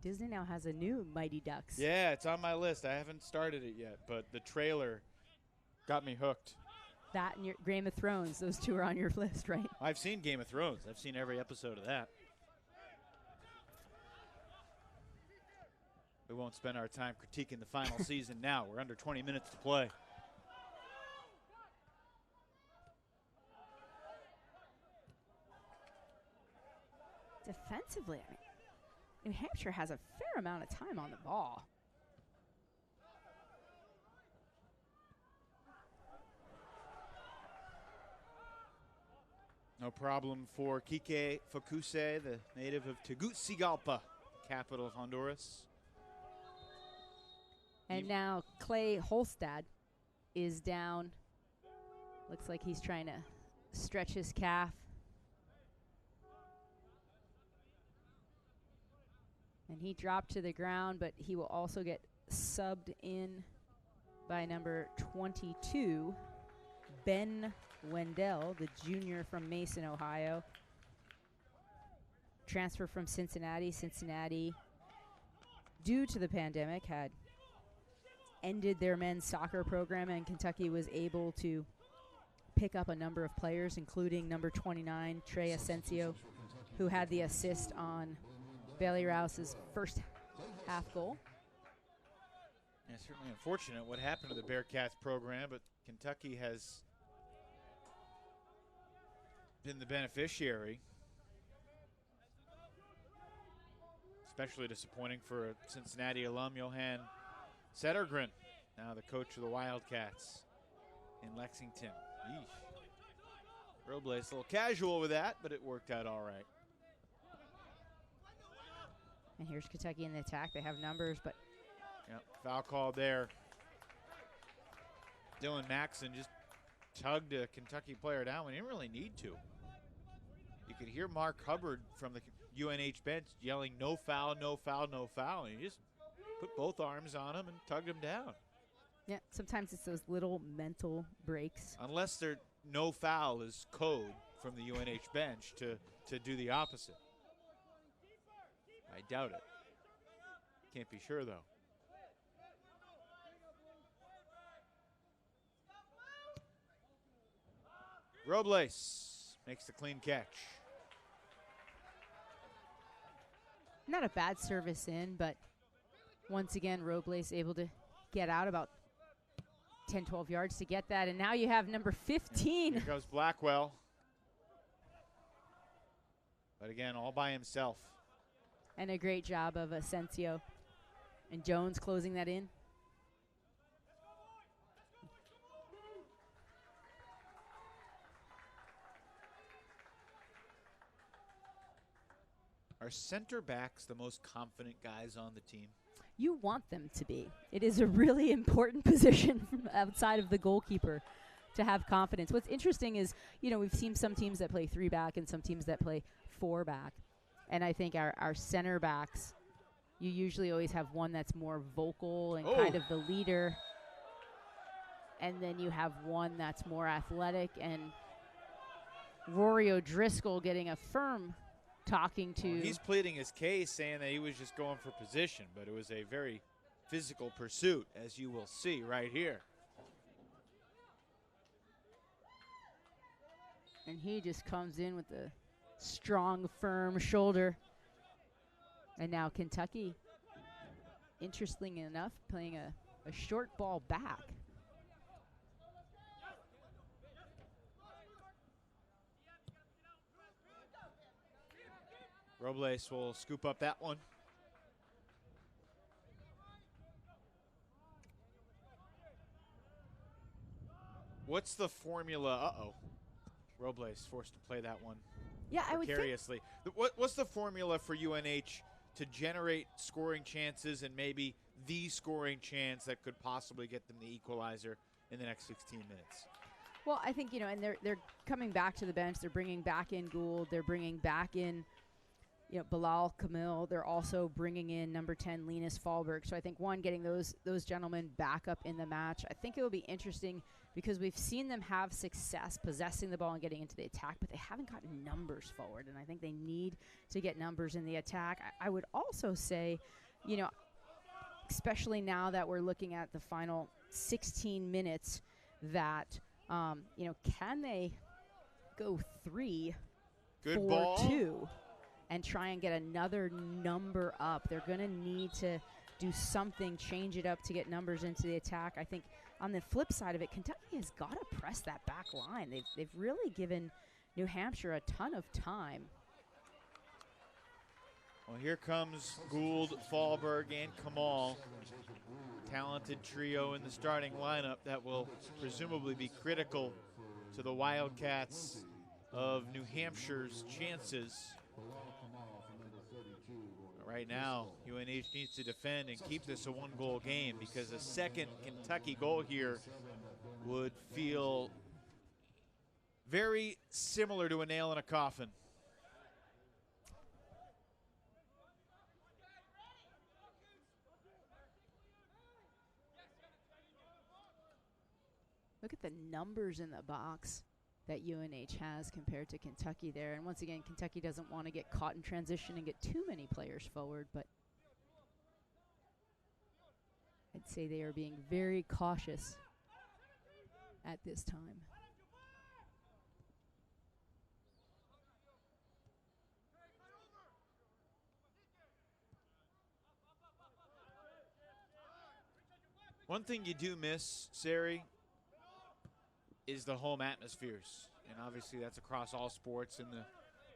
Disney now has a new Mighty Ducks. Yeah, it's on my list. I haven't started it yet, but the trailer got me hooked. That and your Game of Thrones, those two are on your list, right? I've seen Game of Thrones. I've seen every episode of that. We won't spend our time critiquing the final season now. We're under 20 minutes to play. Defensively, I mean, New Hampshire has a fair amount of time on the ball. No problem for Kike Fakuse, the native of Tegucigalpa, capital of Honduras. And now Clay Holstad is down. Looks like he's trying to stretch his calf. And he dropped to the ground, but he will also get subbed in by number 22, Ben Wendell, the junior from Mason, Ohio. Transfer from Cincinnati. Cincinnati, due to the pandemic, had ended their men's soccer program, and Kentucky was able to pick up a number of players, including number 29, Trey Asensio, who had the assist on Bailey Rouse's first half goal. Yeah, certainly unfortunate what happened to the Bearcats program, but Kentucky has been the beneficiary. Especially disappointing for a Cincinnati alum, Johan Settergren, now the coach of the Wildcats in Lexington. Yeesh. Robles a little casual with that, but it worked out all right. And here's Kentucky in the attack. They have numbers, but Yep, foul called there. Dylan Maxson just tugged a Kentucky player down. We didn't really need to. You could hear Mark Hubbard from the UNH bench yelling, "No foul, no foul, no foul." And he just put both arms on him and tugged him down. yeah, sometimes it's those little mental breaks. Unless their no foul is code from the UNH bench to do the opposite. I doubt it. Can't be sure, though. Robles makes the clean catch. Not a bad service in, but once again, Robles able to get out about 10, 12 yards to get that. And now you have number 15. Here goes Blackwell. But again, all by himself. And a great job of Asensio. And Jones closing that in. Are center backs the most confident guys on the team? You want them to be. It is a really important position from outside of the goalkeeper to have confidence. What's interesting is, we've seen some teams that play 3-back and some teams that play 4-back. And I think our center backs, you usually always have one that's more vocal and kind of the leader. And then you have one that's more athletic. And Rory O'Driscoll getting a firm talking to. Well, he's pleading his case, saying that he was just going for position, but it was a very physical pursuit, as you will see right here. And he just comes in with a strong, firm shoulder. And now Kentucky, interestingly enough, playing a short ball back. Robles will scoop up that one. What's the formula? Uh-oh. Robles forced to play that one Yeah, I would think. precariously. What's the formula for UNH to generate scoring chances and maybe the scoring chance that could possibly get them the equalizer in the next 16 minutes? Well, I think, and they're coming back to the bench. They're bringing back in Gould. They're bringing back in, Bilal Kamil. They're also bringing in number 10, Linus Fahlberg. So I think, one, getting those gentlemen back up in the match. I think it will be interesting because we've seen them have success possessing the ball and getting into the attack, but they haven't gotten numbers forward, and I think they need to get numbers in the attack. I would also say, especially now that we're looking at the final 16 minutes, that, can they go 3, Good 4, ball. 2 and try and get another number up? They're going to need to do something, change it up to get numbers into the attack. I think on the flip side of it, Kentucky has got to press that back line. They've really given New Hampshire a ton of time. Well, here comes Gould, Fahlberg, and Kamal. Talented trio in the starting lineup that will presumably be critical to the Wildcats of New Hampshire's chances. Right now, UNH needs to defend and keep this a one-goal game because a second Kentucky goal here would feel very similar to a nail in a coffin. Look at the numbers in the box. that UNH has compared to Kentucky there. And once again, Kentucky doesn't want to get caught in transition and get too many players forward, but I'd say they are being very cautious at this time. One thing you do miss, Sari, is the home atmospheres. And obviously that's across all sports in the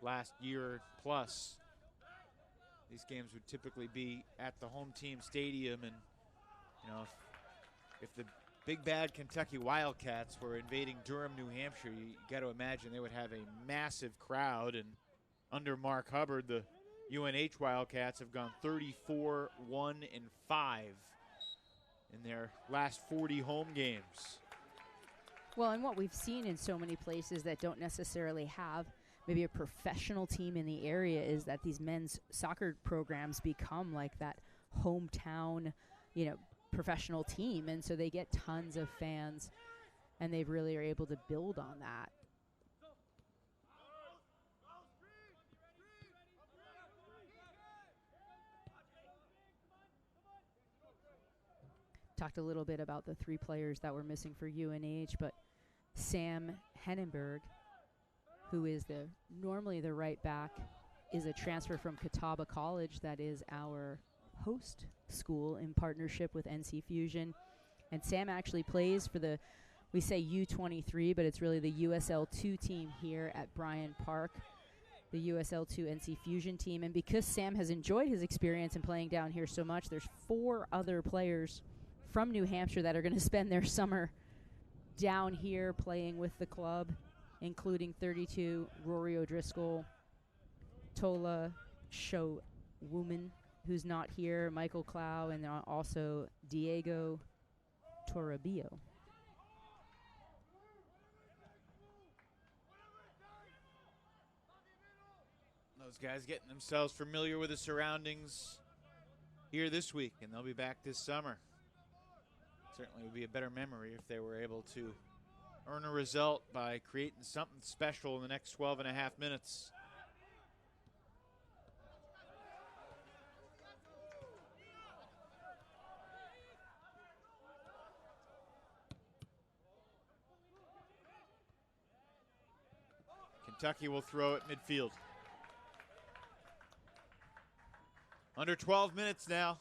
last year plus. These games would typically be at the home team stadium, and you know, if the big bad Kentucky Wildcats were invading Durham, New Hampshire, you got to imagine they would have a massive crowd. And under Mark Hubbard, the UNH Wildcats have gone 34-1-5 in their last 40 home games. Well, and what we've seen in so many places that don't necessarily have maybe a professional team in the area is that these men's soccer programs become like that hometown, you know, professional team. And so they get tons of fans, and they really are able to build on that. Talked a little bit about the 3 players that were missing for UNH, but Sam Hennenberg, who is normally the right back, is a transfer from Catawba College. That is our host school in partnership with NC Fusion. And Sam actually plays for we say U23, but it's really the USL2 team here at Bryant Park, the USL2 NC Fusion team. And because Sam has enjoyed his experience in playing down here so much, there's 4 other players from New Hampshire that are going to spend their summer down here playing with the club, including 32 Rory O'Driscoll, Tola Showwoman, who's not here, Michael Clow, and also Diego Toribio. Those guys getting themselves familiar with the surroundings here this week, and they'll be back this summer. Certainly would be a better memory if they were able to earn a result by creating something special in the next 12 and a half minutes. Kentucky will throw at midfield. Under 12 minutes now.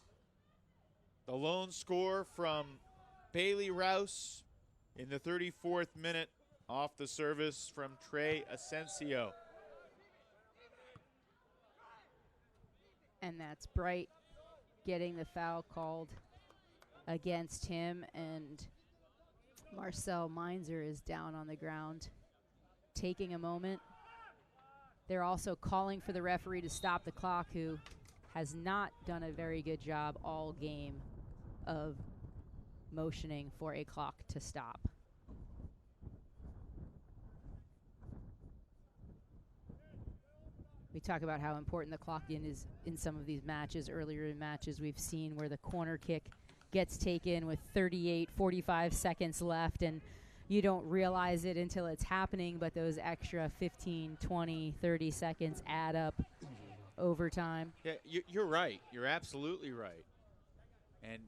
The lone score from Bailey Rouse in the 34th minute off the service from Trey Asensio. And that's Bright getting the foul called against him, and Marcel Meinzer is down on the ground, taking a moment. They're also calling for the referee to stop the clock, who has not done a very good job all game of motioning for a clock to stop. We talk about how important the clock is in some of these matches. Earlier in matches we've seen where the corner kick gets taken with 45 seconds left, and you don't realize it until it's happening, but those extra 15, 20, 30 seconds add up over time. Yeah, you're right. You're absolutely right. And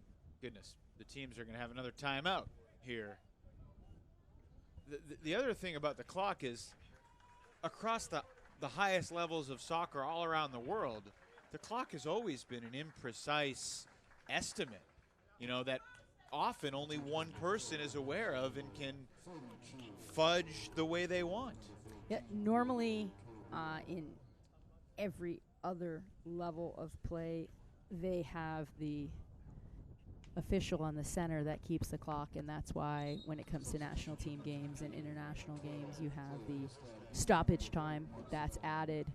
goodness, the teams are going to have another timeout here. The other thing about the clock is across the highest levels of soccer all around the world, the clock has always been an imprecise estimate, you know, that often only one person is aware of and can fudge the way they want. Yeah, normally in every other level of play, they have the official on the center that keeps the clock, and that's why when it comes to national team games and international games, you have the stoppage time that's added.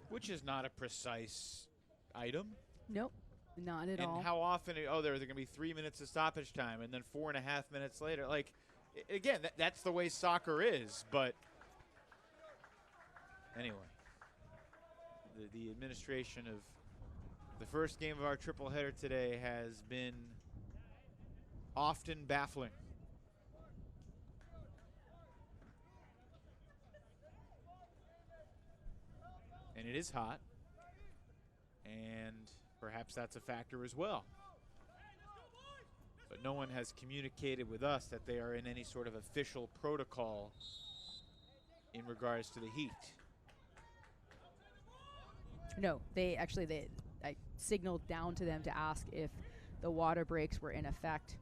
Which is not a precise item. Nope, not at all. And how often, there's going to be 3 minutes of stoppage time, and then 4.5 minutes later. Like, again, that's the way soccer is, but anyway. The administration of the first game of our triple header today has been often baffling. and it is hot, and perhaps that's a factor as well. But no one has communicated with us that they are in any sort of official protocol in regards to the heat. No, I signaled down to them to ask if the water breaks were in effect,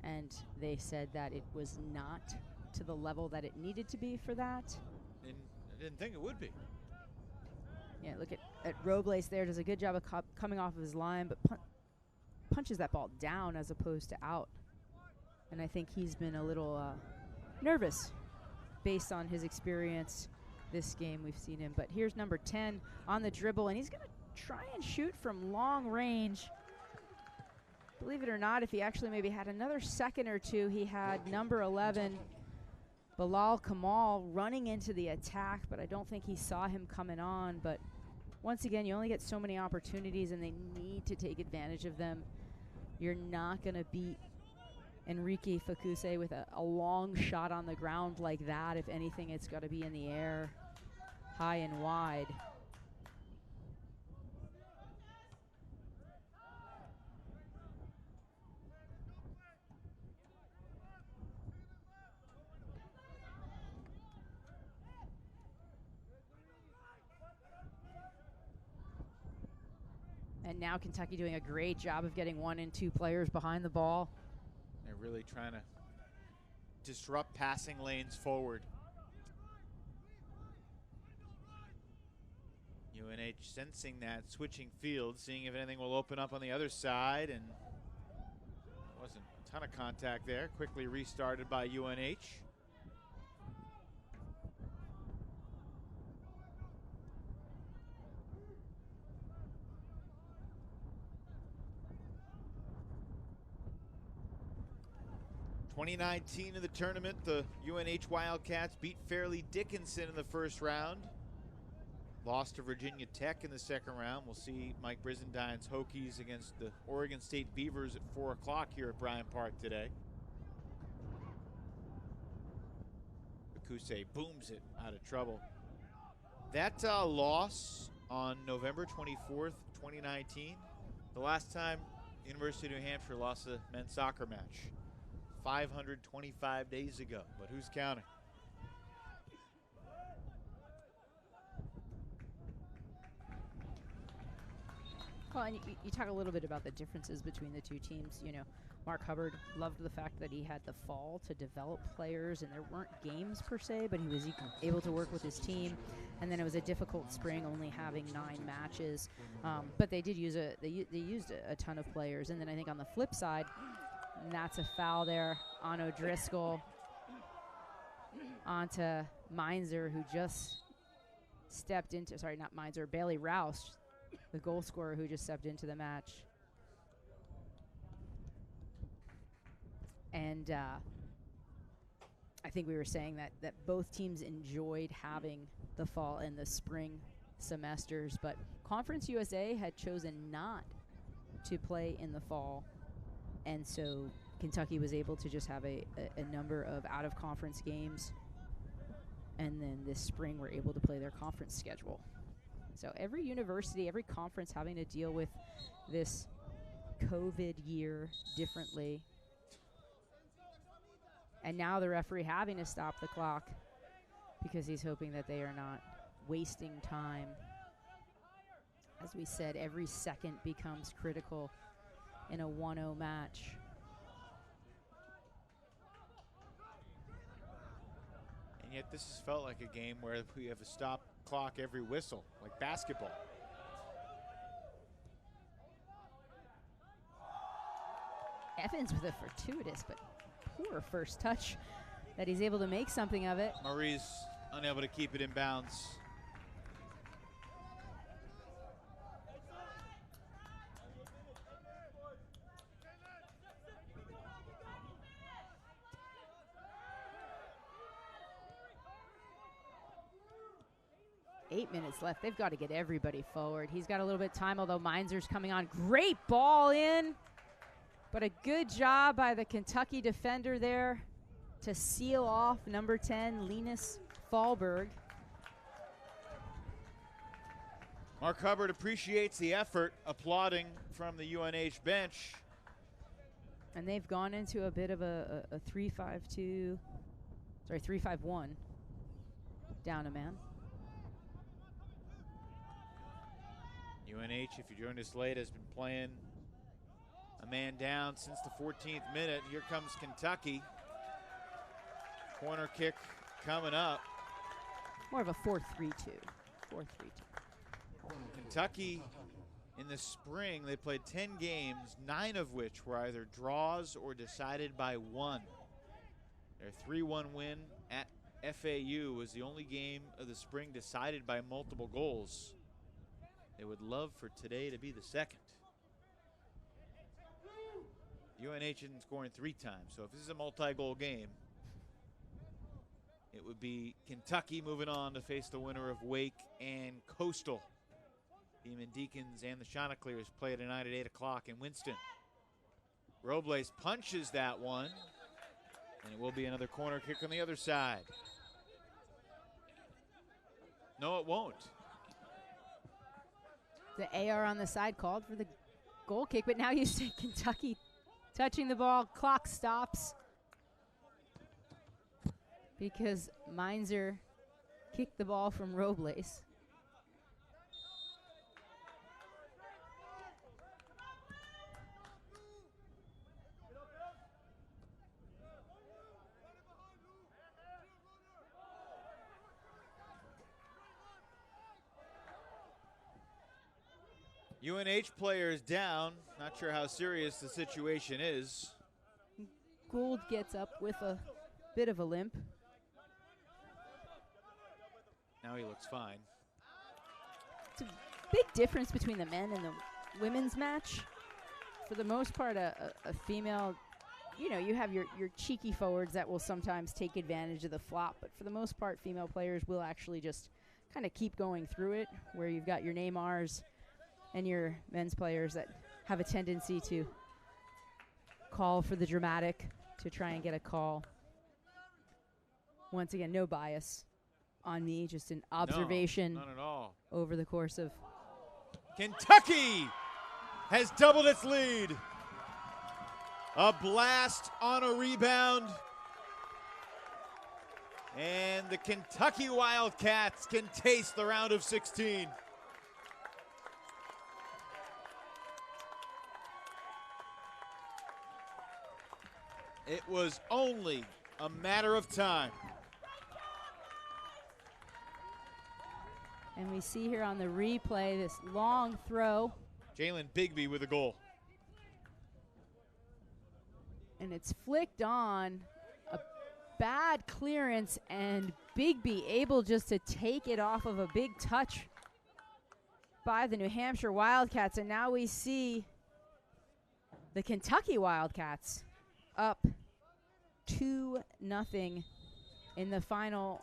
and they said that it was not to the level that it needed to be for that. And I didn't think it would be. Yeah, look at Robles there. Does a good job of coming off of his line, but punches that ball down as opposed to out. And I think he's been a little nervous based on his experience this game. We've seen him. But here's number 10 on the dribble, and he's going to try and shoot from long range. Believe it or not, if he actually maybe had another second or two, he had number 11, Bilal Kamal, running into the attack, but I don't think he saw him coming on. But once again, you only get so many opportunities, and they need to take advantage of them. You're not going to beat Enrique Fakuse with a long shot on the ground like that. If anything, it's got to be in the air, high and wide. And now Kentucky doing a great job of getting 1 and 2 players behind the ball. They're really trying to disrupt passing lanes forward. UNH sensing that, switching fields, seeing if anything will open up on the other side, and wasn't a ton of contact there. Quickly restarted by UNH. (2019) in the tournament, the UNH Wildcats beat Fairleigh Dickinson in the first round. Lost to Virginia Tech in the second round. We'll see Mike Brisendine's Hokies against the Oregon State Beavers at 4 o'clock here at Bryant Park today. Fakuse booms it out of trouble. That loss on November 24th, 2019, the last time University of New Hampshire lost a men's soccer match. 525 days ago, but who's counting? Well, and you talk a little bit about the differences between the two teams. You know, Mark Hubbard loved the fact that he had the fall to develop players, and there weren't games per se, but he was able to work with his team. And then it was a difficult spring, only having 9 matches. But they did use they used a ton of players. And then I think on the flip side, and that's a foul there on O'Driscoll onto Meinzer, who just stepped into, sorry, not Meinzer, Bailey Rouse, the goal scorer who just stepped into the match. And I think we were saying that both teams enjoyed having the fall and the spring semesters, but Conference USA had chosen not to play in the fall. And so Kentucky was able to just have a number of out-of-conference games. And then this spring we're able to play their conference schedule. So every university, every conference having to deal with this COVID year differently. And now the referee having to stop the clock because he's hoping that they are not wasting time. As we said, every second becomes critical in a 1-0 match. And yet this has felt like a game where we have a stop clock every whistle, like basketball. Evans with a fortuitous but poor first touch that he's able to make something of it. Murray's unable to keep it in bounds. Eight minutes left. They've got to get everybody forward. He's got a little bit of time, although Meinzer's coming on. Great ball in, but a good job by the Kentucky defender there to seal off number 10, Linus Fahlberg. Mark Hubbard appreciates the effort, applauding from the UNH bench. And they've gone into a bit of a 3-5-2, sorry, 3-5-1, down a man. UNH, if you joined us late, has been playing a man down since the 14th minute. Here comes Kentucky. Corner kick coming up. More of a 4-3-2. 4-3-2. Kentucky, in the spring, they played 10 games, 9 of which were either draws or decided by 1. Their 3-1 win at FAU was the only game of the spring decided by multiple goals. They would love for today to be the second. UNH isn't scoring 3 times, so if this is a multi-goal game, it would be Kentucky moving on to face the winner of Wake and Coastal. Demon Deacons and the Chanticleers play tonight at 8 o'clock in Winston. Robles punches that one, and it will be another corner kick on the other side. No, it won't. The AR on the side called for the goal kick, but now you see Kentucky touching the ball. Clock stops because Meinzer kicked the ball from Robles. UNH players down. Not sure how serious the situation is. Gould gets up with a bit of a limp. Now he looks fine. It's a big difference between the men and the women's match. For the most part, a female, you know, you have your cheeky forwards that will sometimes take advantage of the flop, but for the most part, female players will actually just kind of keep going through it, where you've got your Neymars and your men's players that have a tendency to call for the dramatic, to try and get a call. Once again, no bias on me, just an observation. No, none at all. Over the course of. Kentucky has doubled its lead. A blast on a rebound. And the Kentucky Wildcats can taste the round of 16. It was only a matter of time. And we see here on the replay this long throw. Jalen Bigby with a goal. And it's flicked on. A bad clearance, and Bigby able just to take it off of a big touch by the New Hampshire Wildcats. And now we see the Kentucky Wildcats up 2-0 in the final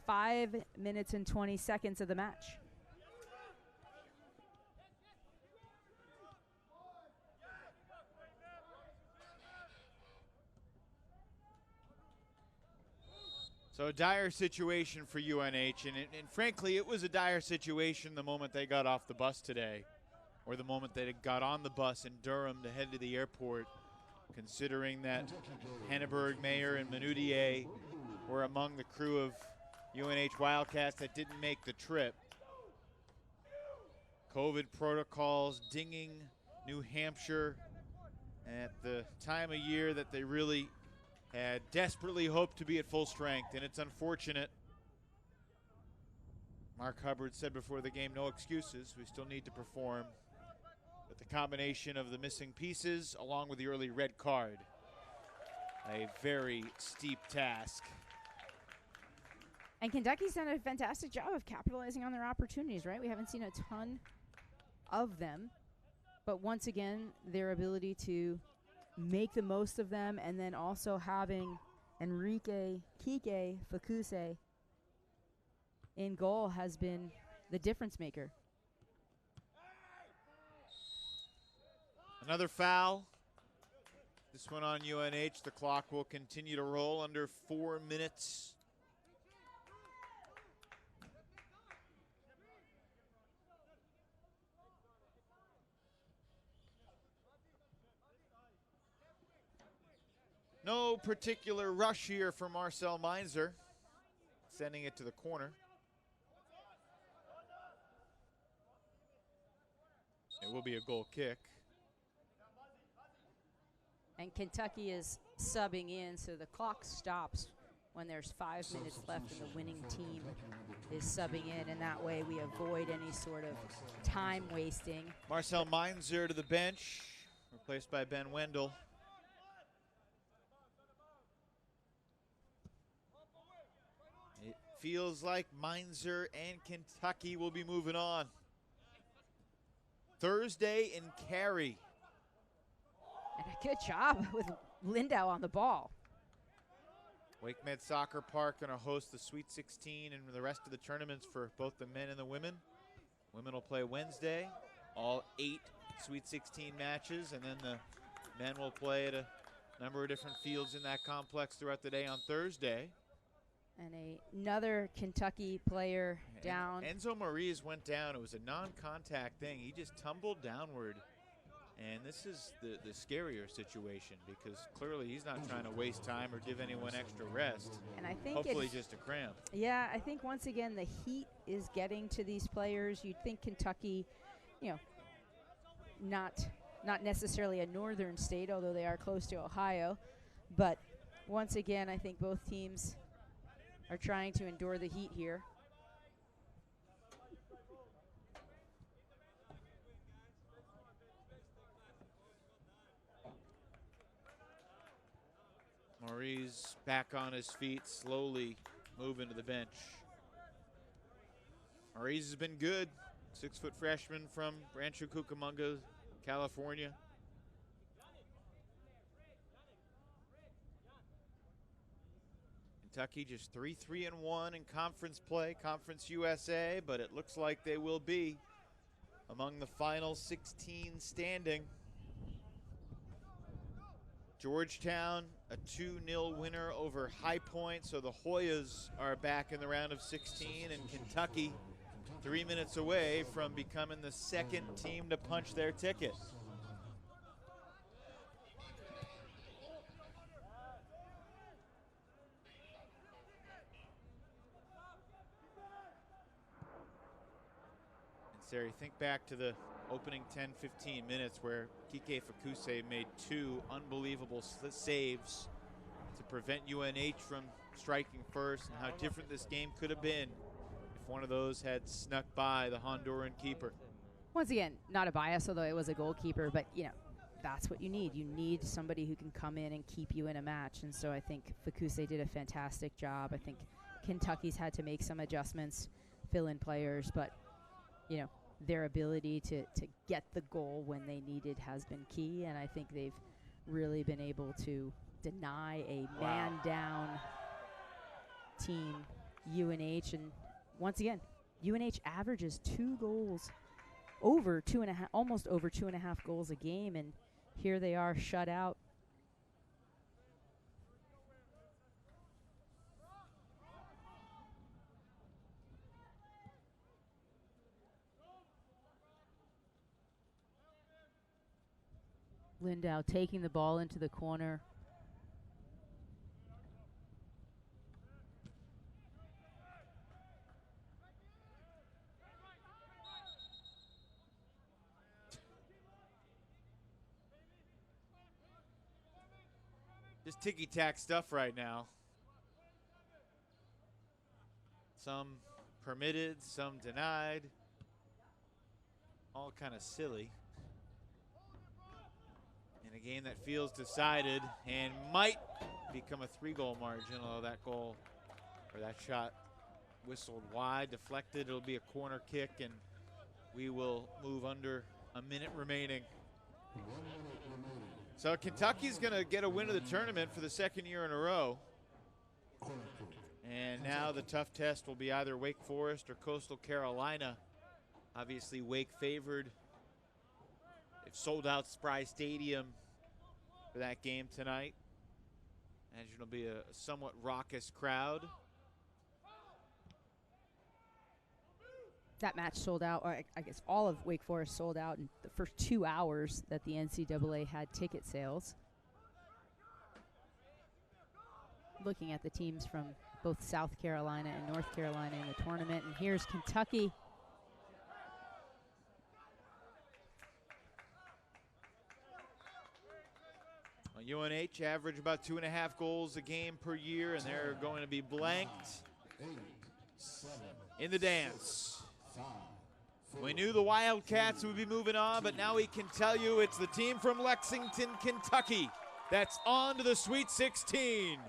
5 minutes and 20 seconds of the match. So a dire situation for UNH, and frankly, it was a dire situation the moment they got off the bus today, or the moment they got on the bus in Durham to head to the airport, considering that Henneberg, Mayer, and Manutier were among the crew of UNH Wildcats that didn't make the trip. COVID protocols dinging New Hampshire at the time of year that they really had desperately hoped to be at full strength, and it's unfortunate. Mark Hubbard said before the game, no excuses, we still need to perform. But the combination of the missing pieces along with the early red card, a very steep task. And Kentucky's done a fantastic job of capitalizing on their opportunities, right? We haven't seen a ton of them. But once again, their ability to make the most of them, and then also having Enrique Kike Fakuse in goal has been the difference maker. Another foul. This one on UNH. The clock will continue to roll under 4 minutes. No particular rush here for Marcel Meinzer, sending it to the corner. It will be a goal kick. And Kentucky is subbing in, so the clock stops when there's 5 minutes left and the winning team is subbing in, and that way we avoid any sort of time wasting. Marcel Meinzer to the bench, replaced by Ben Wendell. It feels like Meinzer and Kentucky will be moving on. Thursday in Cary. And a good job with Lindau on the ball. Wake Med Soccer Park going to host the Sweet 16 and the rest of the tournaments for both the men and the women. Women will play Wednesday, all 8 Sweet 16 matches, and then the men will play at a number of different fields in that complex throughout the day on Thursday. And another Kentucky player down. Enzo Mauriz went down. It was a non-contact thing. He just tumbled downward. And this is the scarier situation because clearly he's not trying to waste time or give anyone extra rest. And I think hopefully just a cramp. Yeah, I think once again the heat is getting to these players. You'd think Kentucky, you know, not necessarily a northern state, although they are close to Ohio. But once again, I think both teams are trying to endure the heat here. Maurice back on his feet, slowly moving to the bench. Maurice has been good. 6-foot freshman from Rancho Cucamonga, California. Kentucky just 3-3-1 in conference play, Conference USA, but it looks like they will be among the final 16 standing. Georgetown, a 2-0 winner over High Point, so the Hoyas are back in the round of 16, and Kentucky 3 minutes away from becoming the second team to punch their ticket. And Sari, think back to the opening 10-15 minutes where Kike Fakuse made 2 unbelievable saves to prevent UNH from striking first, and how different this game could have been if one of those had snuck by the Honduran keeper. Once again, not a bias, although it was a goalkeeper, but you know, that's what you need. You need somebody who can come in and keep you in a match, and so I think Fakuse did a fantastic job. I think Kentucky's had to make some adjustments, fill in players, but you know, their ability to get the goal when they needed has been key, and I think they've really been able to deny a man-down team, UNH. And once again, UNH averages 2 goals, over 2.5, almost over 2.5 goals a game, and here they are shut out. Lindau taking the ball into the corner. Just ticky-tack stuff right now. Some permitted, some denied. All kind of silly. In a game that feels decided and might become a 3-goal margin, although that goal, or that shot, whistled wide, deflected. It'll be a corner kick, and we will move under a minute remaining. So Kentucky's going to get a win of the tournament for the 2nd year in a row. And now the tough test will be either Wake Forest or Coastal Carolina. Obviously, Wake favored. They've sold out Spry Stadium for that game tonight. Imagine it'll be a somewhat raucous crowd. That match sold out, or I guess all of Wake Forest sold out in the first 2 hours that the NCAA had ticket sales. looking at the teams from both South Carolina and North Carolina in the tournament. And here's Kentucky. UNH average about 2.5 goals a game per year, and they're going to be blanked 8, 7, in the dance. 5, 4, We knew the Wildcats would be moving on, but now we can tell you it's the team from Lexington, Kentucky that's on to the Sweet 16.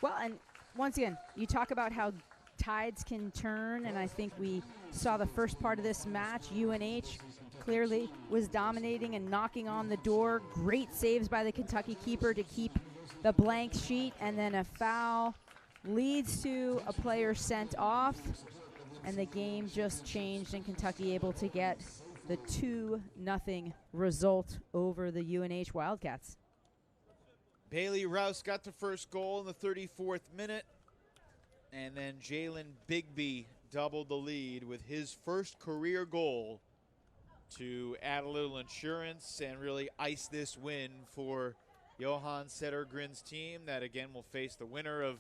Well, and once again, you talk about how tides can turn, and I think we saw the first part of this match. UNH clearly was dominating and knocking on the door. Great saves by the Kentucky keeper to keep the blank sheet, and then a foul leads to a player sent off, and the game just changed, and Kentucky able to get the 2-0 result over the UNH Wildcats. Bailey Rouse got the first goal in the 34th minute, and then Jalen Bigby doubled the lead with his first career goal to add a little insurance and really ice this win for Johan Settergren's team that again will face the winner of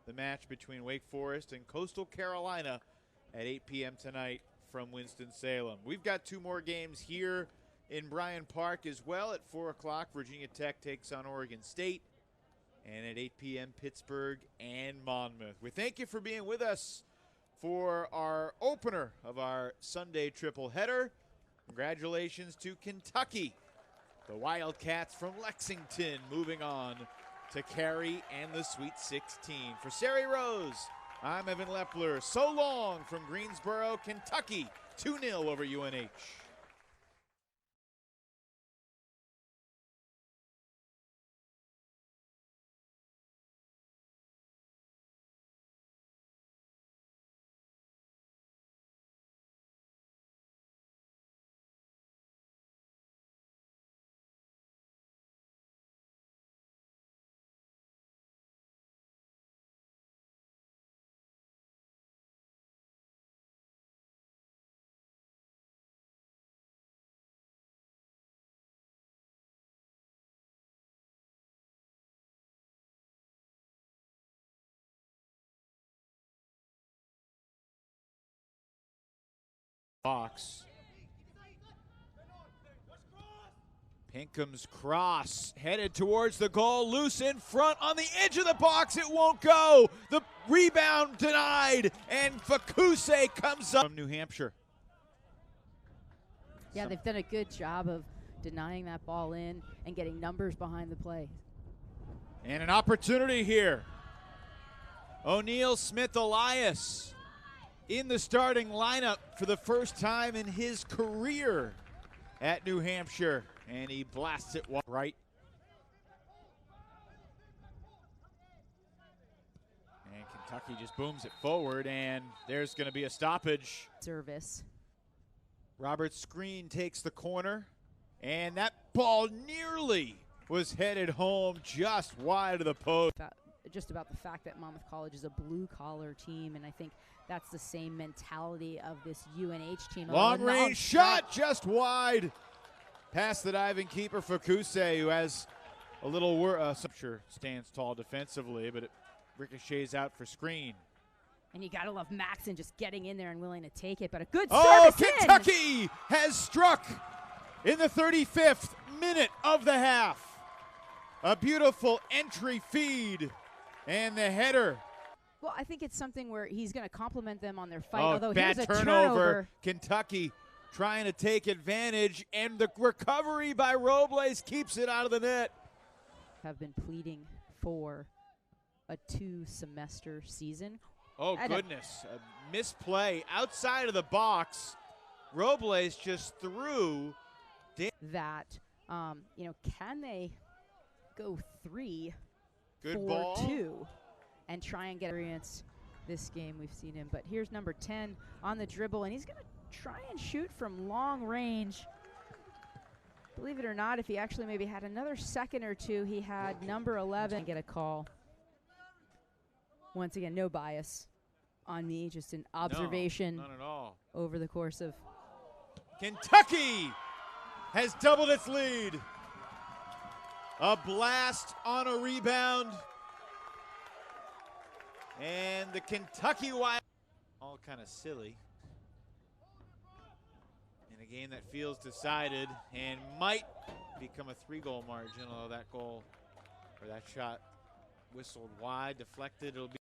the match between Wake Forest and Coastal Carolina at 8 p.m. tonight from Winston-Salem. We've got 2 more games here in Bryant Park as well. At 4 o'clock, Virginia Tech takes on Oregon State. And at 8 p.m., Pittsburgh and Monmouth. We thank you for being with us for our opener of our Sunday triple header. Congratulations to Kentucky. The Wildcats from Lexington moving on to Cary and the Sweet 16. For Sari Rose, I'm Evan Lepler. So long from Greensboro, Kentucky. 2-0 over UNH. Box. Pinkham's cross headed towards the goal, loose in front on the edge of the box. It won't go. The rebound denied, and Fakuse comes up from New Hampshire. Yeah, they've done a good job of denying that ball in and getting numbers behind the play. And an opportunity here. O'Neal Smith Elias in the starting lineup for the first time in his career at New Hampshire. And he blasts it right. And Kentucky just booms it forward, and there's going to be a stoppage. Service. Robert Screen takes the corner, and that ball nearly was headed home just wide of the post. Just about the fact that Monmouth College is a blue-collar team, and I think that's the same mentality of this UNH team. Long-range shot just wide. Past the diving keeper, Fakuse, who has a little Hampshire stands tall defensively, but it ricochets out for Screen. And you got to love Maxon just getting in there and willing to take it, but a good service Kentucky has struck in the 35th minute of the half. A beautiful entry feed and the header. Well, I think it's something where he's going to compliment them on their fight, although bad here's a turnover. Kentucky trying to take advantage, and the recovery by Robles keeps it out of the net. Have been pleading for a 2-semester season. Oh, goodness. A misplay outside of the box. Robles just threw. That, can they go 3 Good 4 ball. 2 and try and get experience this game? We've seen him. But here's number 10 on the dribble, and he's going to try and shoot from long range. Believe it or not, if he actually maybe had another second or two, he had number 11 and get a call. Once again, no bias on me, just an observation. No, none at all. Over the course of Kentucky has doubled its lead. A blast on a rebound. And the Kentucky Wild, all kind of silly. In a game that feels decided and might become a 3-goal margin, although that goal, or that shot whistled wide, deflected. It'll be